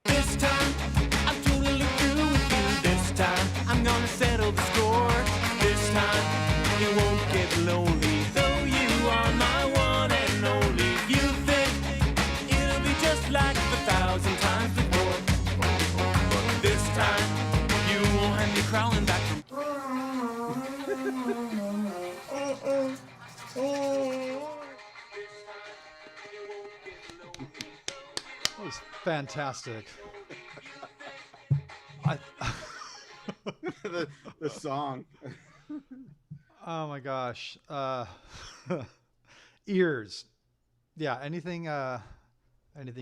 This time, I'm totally through with you. This time, I'm gonna settle the score. This time, it won't get lonely. Though you are my one and only. You think it'll be just like the thousand times before. This time, you won't have me crawling back from. That was fantastic. I, The song. oh my gosh. Ears. Yeah, anything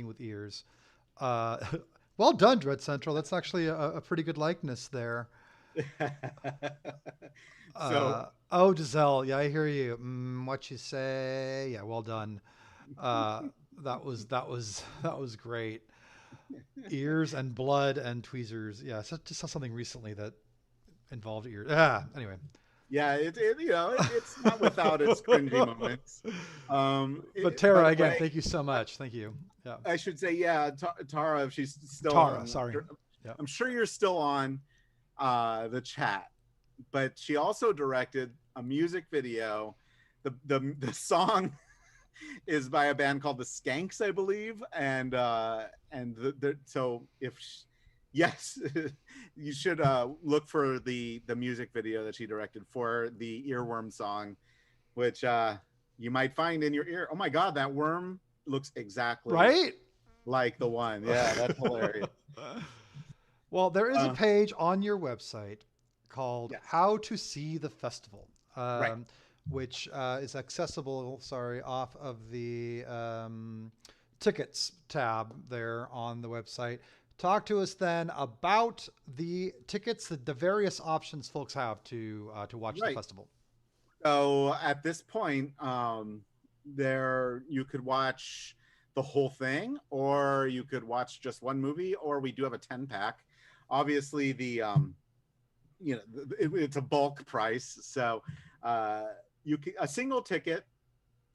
with ears. Uh, well done, Dread Central. That's actually a pretty good likeness there. So Oh, Giselle. Yeah, I hear you. What you say? Yeah, well done. Uh, that was great. Ears and blood and tweezers. Yeah, so just saw something recently that involved ears. Anyway. yeah, it's not without its cringy moments. But By Tara, the again, way, thank you so much. Thank you. Yeah. I should say, yeah, Tara, if she's still Tara, on, sorry. Yeah. I'm sure you're still on the chat. But she also directed a music video. The song is by a band called the Skanks, I believe, and so if yes, you should look for the music video that she directed for the Earworm song, which you might find in your ear. Oh my God, that worm looks exactly Right? like the one. Yeah, that's hilarious. Well, there is a page on your website called Yes. How to See the Festival, Right. which is accessible, sorry, off of the tickets tab there on the website. Talk to us then about the tickets, the various options folks have to watch the Right. festival. So at this point, there you could watch the whole thing, or you could watch just one movie, or we do have a 10 pack. Obviously, it's a bulk price, so a single ticket,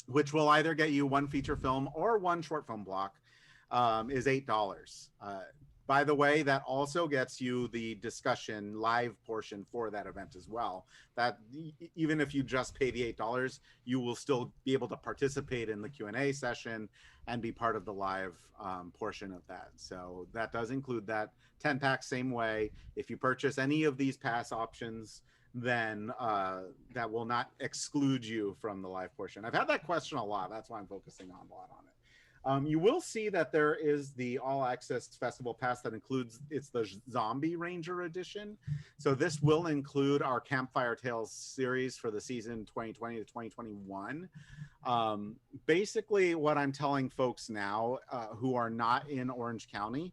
which will either get you one feature film or one short film block, is $8. By the way, that also gets you the discussion live portion for that event as well. That even if you just pay the $8, you will still be able to participate in the Q&A session and be part of the live portion of that. So that does include that 10-pack same way. If you purchase any of these pass options, then that will not exclude you from the live portion. I've had that question a lot. That's why I'm focusing on a lot on it. You will see that there is the all access festival pass that includes, it's the Zombie Ranger edition. So this will include our Campfire Tales series for the season 2020 to 2021. Basically what I'm telling folks now who are not in Orange County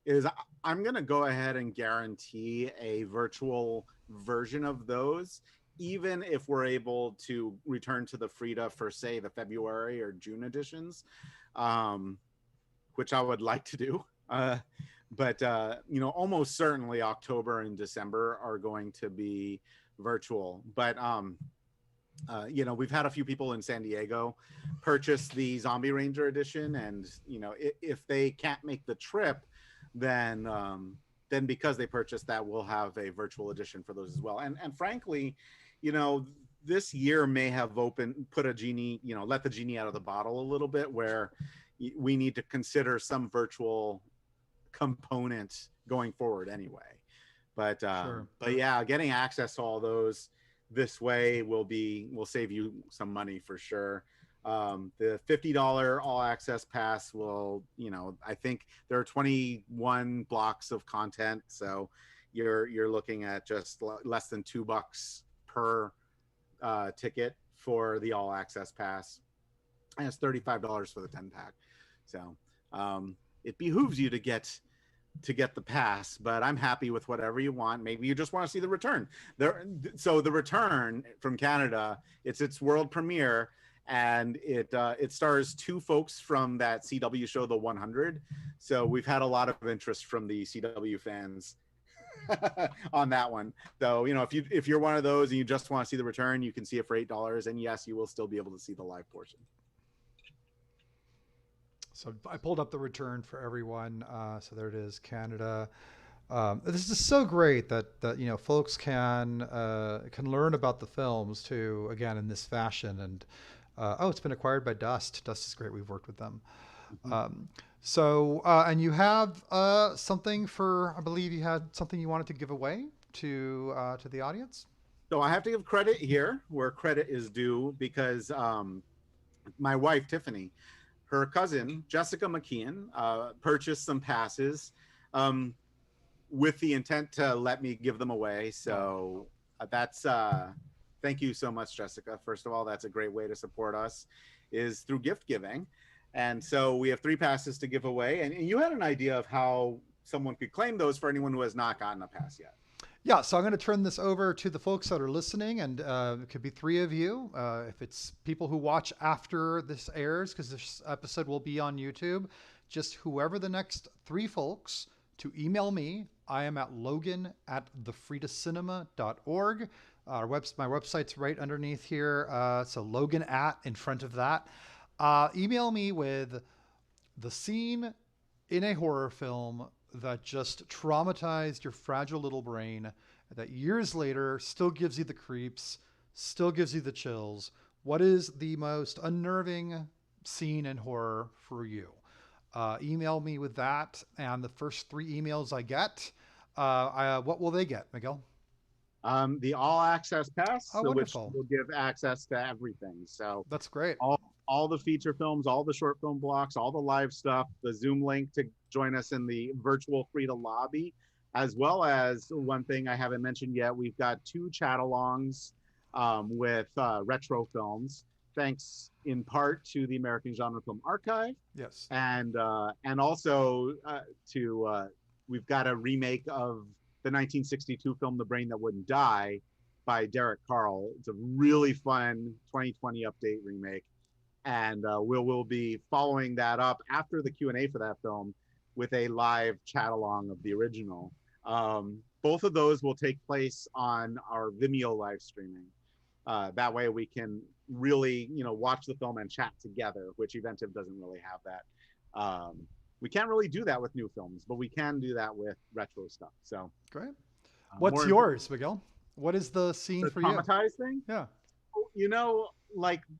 is I'm going to go ahead and guarantee a virtual version of those, even if we're able to return to the Frida for, say, the February or June editions, which I would like to do. But almost certainly October and December are going to be virtual. But we've had a few people in San Diego purchase the Zombie Ranger edition, and if they can't make the trip, then because they purchased that, we'll have a virtual edition for those as well. And frankly, this year may have put a genie, let the genie out of the bottle a little bit, where we need to consider some virtual component going forward anyway. But Sure. but yeah, getting access to all those this way will save you some money for sure. The $50 all access pass will, I think there are 21 blocks of content, so you're looking at just less than $2 per ticket for the all access pass, and it's $35 for the 10-pack. So it behooves you to get the pass, but I'm happy with whatever you want. Maybe you just want to see the return there. So the return from Canada, it's its world premiere, and it stars two folks from that CW show, The 100. So we've had a lot of interest from the CW fans on that one. So if you're one of those and you just want to see the return, you can see it for $8, and yes, you will still be able to see the live portion. So I pulled up the return for everyone. So there it is, Canada. This is so great that folks can learn about the films too, again, in this fashion. And it's been acquired by Dust. Dust is great. We've worked with them. Mm-hmm. And you have something I believe you had something you wanted to give away to the audience. So I have to give credit here where credit is due, because my wife, Tiffany, her cousin, Jessica McKeon, purchased some passes with the intent to let me give them away. So that's, thank you so much, Jessica. First of all, that's a great way to support us, is through gift giving. And so we have 3 passes to give away. And you had an idea of how someone could claim those for anyone who has not gotten a pass yet. Yeah, so I'm going to turn this over to the folks that are listening, and it could be 3 of you. If it's people who watch after this airs, because this episode will be on YouTube, just whoever the next 3 folks to email me. I am at logan@thefreedacinema.org. My website's right underneath here. So Logan in front of that. Email me with the scene in a horror film that just traumatized your fragile little brain, that years later still gives you the creeps, still gives you the chills. What is the most unnerving scene in horror for you? Email me with that, and the first 3 emails I get, what will they get, Miguel? The all access pass, which wonderful. will give access to everything. So that's great. All the feature films, all the short film blocks, all the live stuff, the Zoom link to join us in the virtual Frida lobby, as well as one thing I haven't mentioned yet. We've got 2 chat-alongs with retro films, thanks in part to the American Genre Film Archive. Yes. And also we've got a remake of the 1962 film The Brain That Wouldn't Die by Derek Carl. It's a really fun 2020 update remake. And we'll be following that up after the Q&A for that film with a live chat along of the original. Both of those will take place on our Vimeo live streaming. That way we can really, watch the film and chat together, which Eventiv doesn't really have that. We can't really do that with new films, but we can do that with retro stuff. So great. What's yours, Miguel? What is the scene for you? The traumatized thing? Yeah.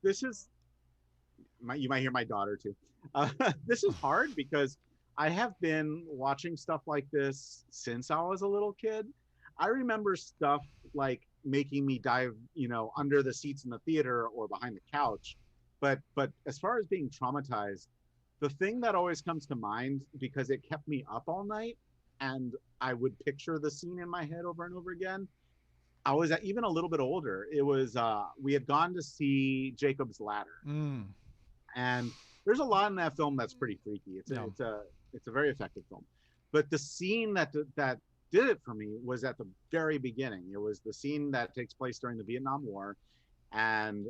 This is, you might hear my daughter too. This is hard because I have been watching stuff like this since I was a little kid. I remember stuff like making me dive, under the seats in the theater or behind the couch. But as far as being traumatized, the thing that always comes to mind, because it kept me up all night and I would picture the scene in my head over and over again. I was even a little bit older. It was, we had gone to see Jacob's Ladder. And there's a lot in that film that's pretty freaky. It's a very effective film. But the scene that did it for me was at the very beginning. It was the scene that takes place during the Vietnam War, and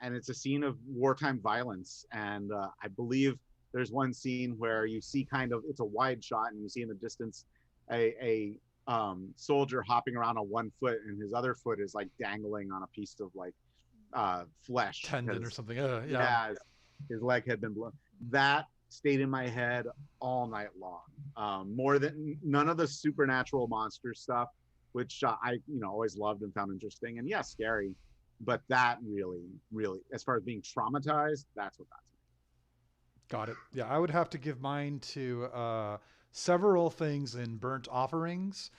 it's a scene of wartime violence. And I believe there's one scene where you see it's a wide shot, and you see in the distance a soldier hopping around on one foot, and his other foot is like dangling on a piece of flesh, tendon or something. His leg had been blown. That stayed in my head all night long. More than none of the supernatural monster stuff, which I always loved and found interesting, and scary. But that really, as far as being traumatized, that's what got me. Got it. Yeah, I would have to give mine to several things in Burnt Offerings.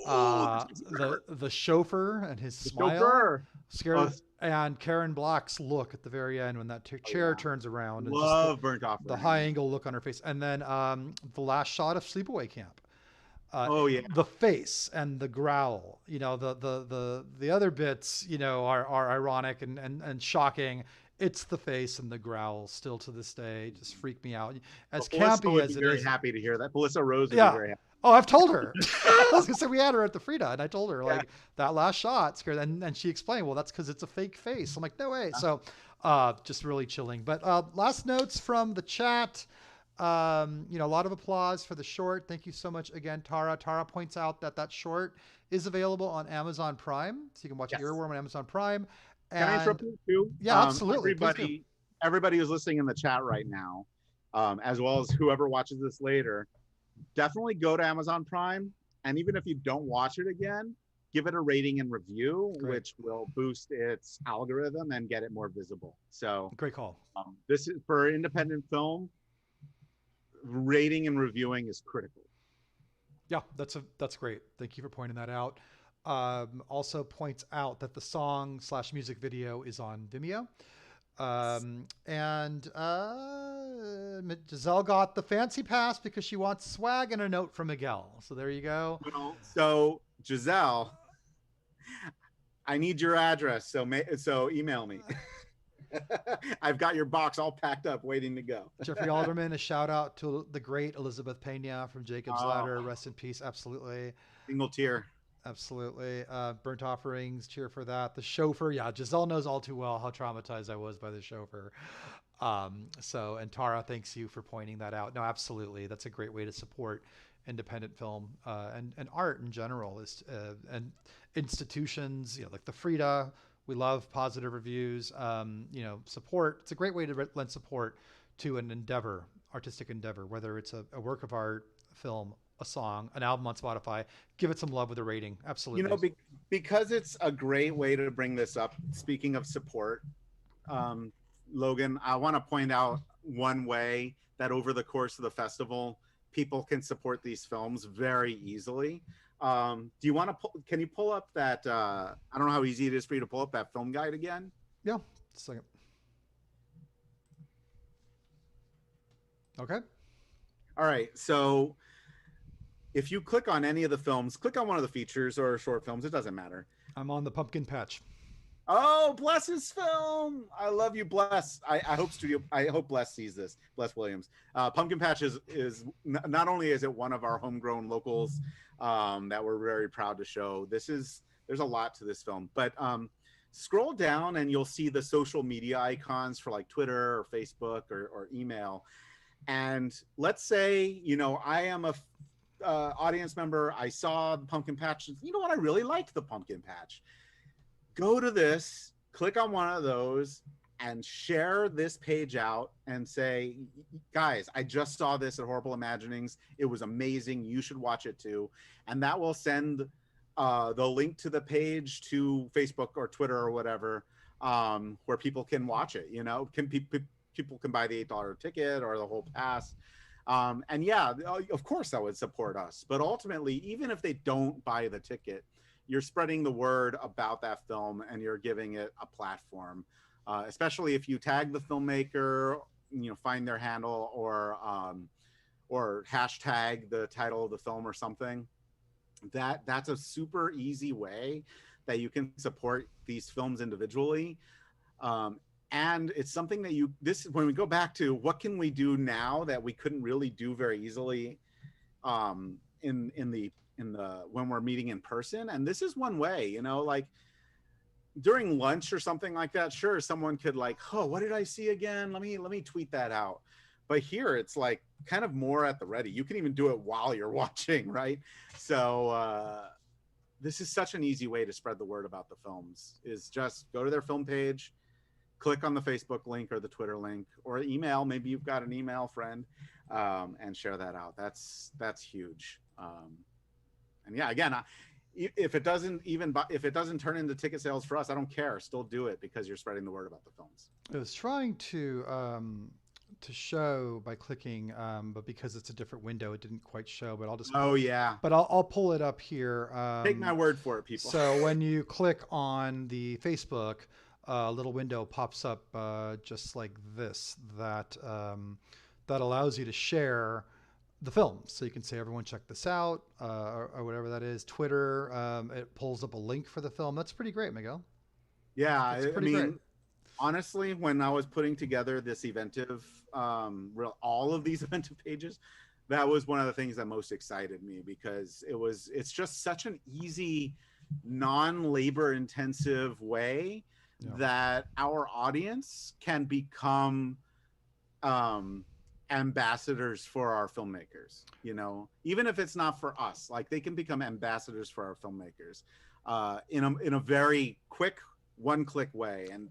The chauffeur and his smile. Scared. Oh, And Karen Black's look at the very end when that chair yeah. turns around, and just Love Burnt the high Offering. angle look on her face, and then the last shot of Sleepaway Camp, uh, Oh yeah. the face and the growl. The other bits, are ironic and shocking. It's the face and the growl still to this day just freak me out. As Melissa campy would be as it very is, happy to hear that. Melissa Rose would be yeah. very happy. Oh, I've told her. I was gonna say we had her at the Frida, and I told her Yeah. like that last shot scared, and she explained, well, that's because it's a fake face. I'm like, no way. So, just really chilling. But last notes from the chat. A lot of applause for the short. Thank you so much again, Tara. Tara points out that short is available on Amazon Prime, so you can watch Yes. Earworm on Amazon Prime. Can I interrupt And you too? yeah, absolutely. Please do. Everybody who's listening in the chat right now, as well as whoever watches this later, definitely go to Amazon Prime. And even if you don't watch it again, give it a rating and review, Great. which will boost its algorithm and get it more visible. So Great call. this is for independent film. Rating and reviewing is critical. Yeah, that's great. Thank you for pointing that out. Also points out that the song/music video is on Vimeo. And Giselle got the fancy pass because she wants swag and a note from Miguel. So there you go. So Giselle, I need your address. So email me. I've got your box all packed up, waiting to go. Jeffrey Alderman, a shout out to the great Elizabeth Pena from Jacob's Ladder. Rest in peace. Absolutely. Single tear. Absolutely. Burnt Offerings, cheer for that. The chauffeur, yeah, Giselle knows all too well how traumatized I was by the chauffeur. And Tara, thanks you for pointing that out. No, absolutely. That's a great way to support independent film and art in general, and institutions, like the Frida. We love positive reviews, support. It's a great way to lend support to an endeavor, artistic endeavor, whether it's a work of art, a film, a song, an album on Spotify. Give it some love with a rating. Absolutely. Because it's a great way to bring this up. Speaking of support, Logan, I want to point out one way that over the course of the festival, people can support these films very easily. Do you want to can you pull up that I don't know how easy it is for you to pull up that film guide again? Yeah, just a second. Okay. All right, so if you click on any of the films, click on one of the features or short films, it doesn't matter. I'm on the pumpkin patch. Oh, Bless's film. I love you, Bless. I hope Bless sees this. Bless Williams. Pumpkin Patch is not only is it one of our homegrown locals that we're very proud to show. There's a lot to this film, but scroll down and you'll see the social media icons for like Twitter or Facebook or email. And let's say, I am a audience member. I saw the Pumpkin Patch. You know what? I really liked the Pumpkin Patch. Go to this, click on one of those, and share this page out and say, guys, I just saw this at Horrible Imaginings. It was amazing. You should watch it too. And that will send the link to the page to Facebook or Twitter or whatever, where people can watch it. People can buy the $8 ticket or the whole pass. And yeah, of course that would support us. But ultimately, even if they don't buy the ticket, you're spreading the word about that film and you're giving it a platform, especially if you tag the filmmaker, find their handle or hashtag the title of the film or something. That's a super easy way that you can support these films individually. And it's something that when we go back to what can we do now that we couldn't really do very easily when we're meeting in person. And this is one way, like during lunch or something like that, sure, someone could like, oh, what did I see again? Let me tweet that out. But here it's like kind of more at the ready. You can even do it while you're watching, right? So this is such an easy way to spread the word about the films, is just go to their film page, click on the Facebook link or the Twitter link or email. Maybe you've got an email friend, and share that out. That's huge. And yeah, again, if it doesn't turn into ticket sales for us, I don't care. Still do it because you're spreading the word about the films. I was trying to to show by clicking, but because it's a different window, it didn't quite show. But I'll just, Oh yeah. but I'll pull it up here. Take my word for it, people. So when you click on the Facebook, a little window pops up just like this that allows you to share the film. So you can say, everyone check this out, or whatever that is. Twitter, it pulls up a link for the film. That's pretty great, Miguel. Yeah, It's I pretty mean, great. honestly, when I was putting together this Eventiv, all of these Eventiv pages, that was one of the things that most excited me, because it's just such an easy, non-labor intensive way Yeah. that our audience can become um, ambassadors for our filmmakers. You know, even if it's not for us, like they can become ambassadors for our filmmakers in a very quick, one-click way. And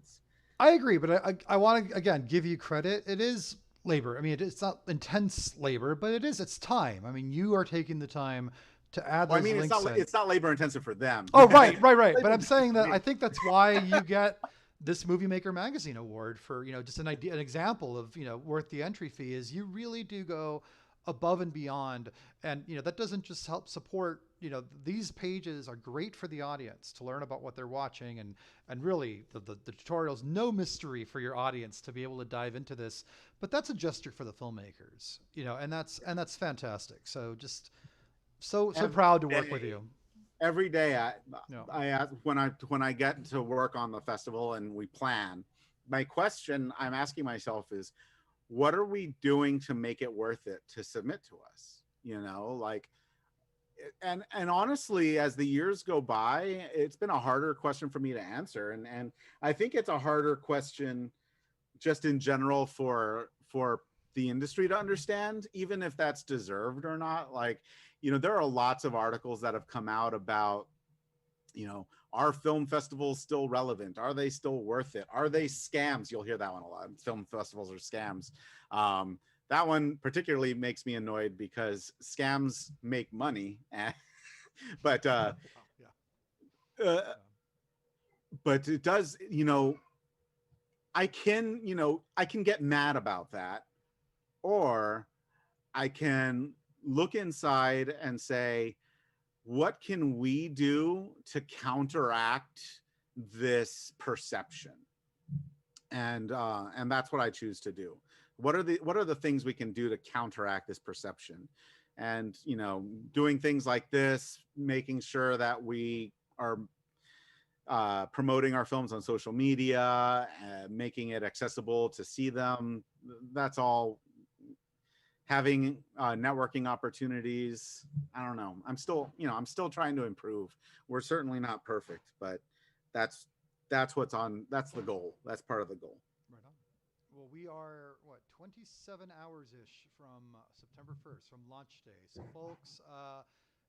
I agree, but I want to again give you credit. It is labor. I mean, it's not intense labor, but it's time. I mean, you are taking the time to add well, I those mean, links in. it's not labor intensive for them. Oh, right, right, right. But Labor I'm saying intensive that for I me. think that's why you get this Movie Maker Magazine award for, just an idea, an example of, worth the entry fee is you really do go above and beyond. And, that doesn't just help support, these pages are great for the audience to learn about what they're watching, and really the tutorials, no mystery for your audience to be able to dive into this, but that's a gesture for the filmmakers, and that's fantastic. So just so Every proud to work with day, you. every day Yeah. I ask, when I get to work on the festival and we plan, my question I'm asking myself is, what are we doing to make it worth it to submit to us? Like, and honestly, as the years go by, it's been a harder question for me to answer, and I think it's a harder question just in general for the industry to understand, even if that's deserved or not. Like, there are lots of articles that have come out about, are film festivals still relevant? Are they still worth it? Are they scams? You'll hear that one a lot. Film festivals are scams. That one particularly makes me annoyed because scams make money. but uh, Yeah. uh, but it does, I can get mad about that, or I can look inside and say, what can we do to counteract this perception? And that's what I choose to do. What are the things we can do to counteract this perception? And doing things like this, making sure that we are promoting our films on social media, making it accessible to see them. That's all. Having networking opportunities. I don't know. I'm still trying to improve. We're certainly not perfect, but that's that's the goal. That's part of the goal. Right on. Well, we are 27 hours ish from September 1st, from launch day. So, folks,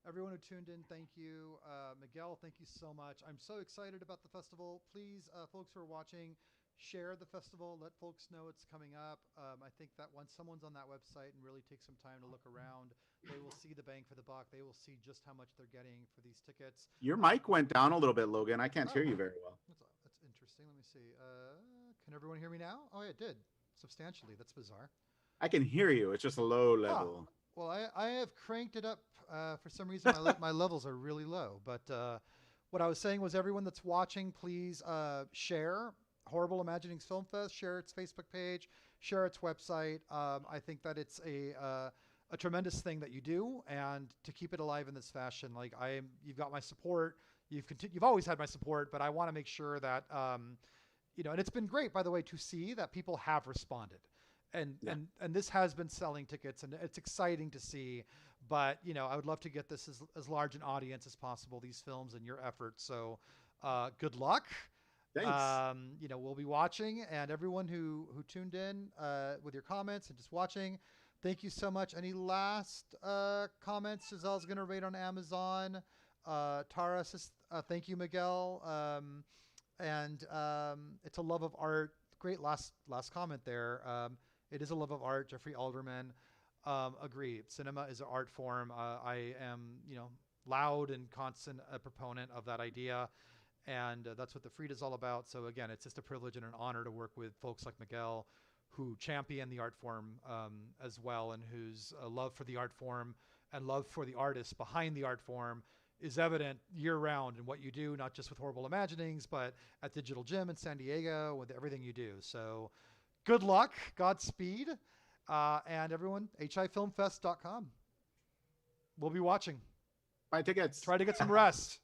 everyone who tuned in, thank you. Miguel, thank you so much. I'm so excited about the festival. Please, folks who are watching, share the festival. Let folks know it's coming up. I think that once someone's on that website and really takes some time to look around, they will see the bang for the buck. They will see just how much they're getting for these tickets. Your mic went down a little bit, Logan. I can't hear you very well. That's interesting. Let me see. Can everyone hear me now? Oh, yeah, it did. Substantially. That's bizarre. I can hear you. It's just a low level. Well, I have cranked it up. For some reason, my levels are really low. But what I was saying was, everyone that's watching, please share Horrible Imaginings Film Fest. Share its Facebook page. Share its website. I think that it's a tremendous thing that you do, and to keep it alive in this fashion, like you've got my support. You've always had my support, but I want to make sure that and it's been great, by the way, to see that people have responded, and this has been selling tickets, and it's exciting to see. But I would love to get this as large an audience as possible, these films, and your efforts. So good luck. Thanks. We'll be watching, and everyone who tuned in with your comments and just watching, thank you so much. Any last comments? Giselle's going to rate on Amazon. Tara says, thank you, Miguel. And it's a love of art. Great last comment there. It is a love of art. Jeffrey Alderman. Agree. Cinema is an art form. I am, loud and constant proponent of that idea. And that's what the Frida is all about. So again, it's just a privilege and an honor to work with folks like Miguel, who champion the art form as well, and whose love for the art form and love for the artists behind the art form is evident year round in what you do, not just with Horrible Imaginings, but at Digital Gym in San Diego, with everything you do. So good luck, Godspeed, and everyone, hifilmfest.com. We'll be watching. Buy tickets. Try to get some rest.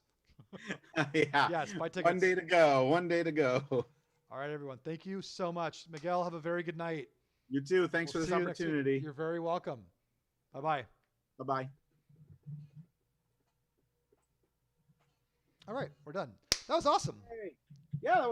Yeah. Yes, buy tickets. One day to go. One day to go. All right, everyone. Thank you so much. Miguel, have a very good night. You too. Thanks We'll for see this you next week. opportunity. You're very welcome. Bye-bye. Bye-bye. All right, we're done. That was awesome. Hey. Yeah, that was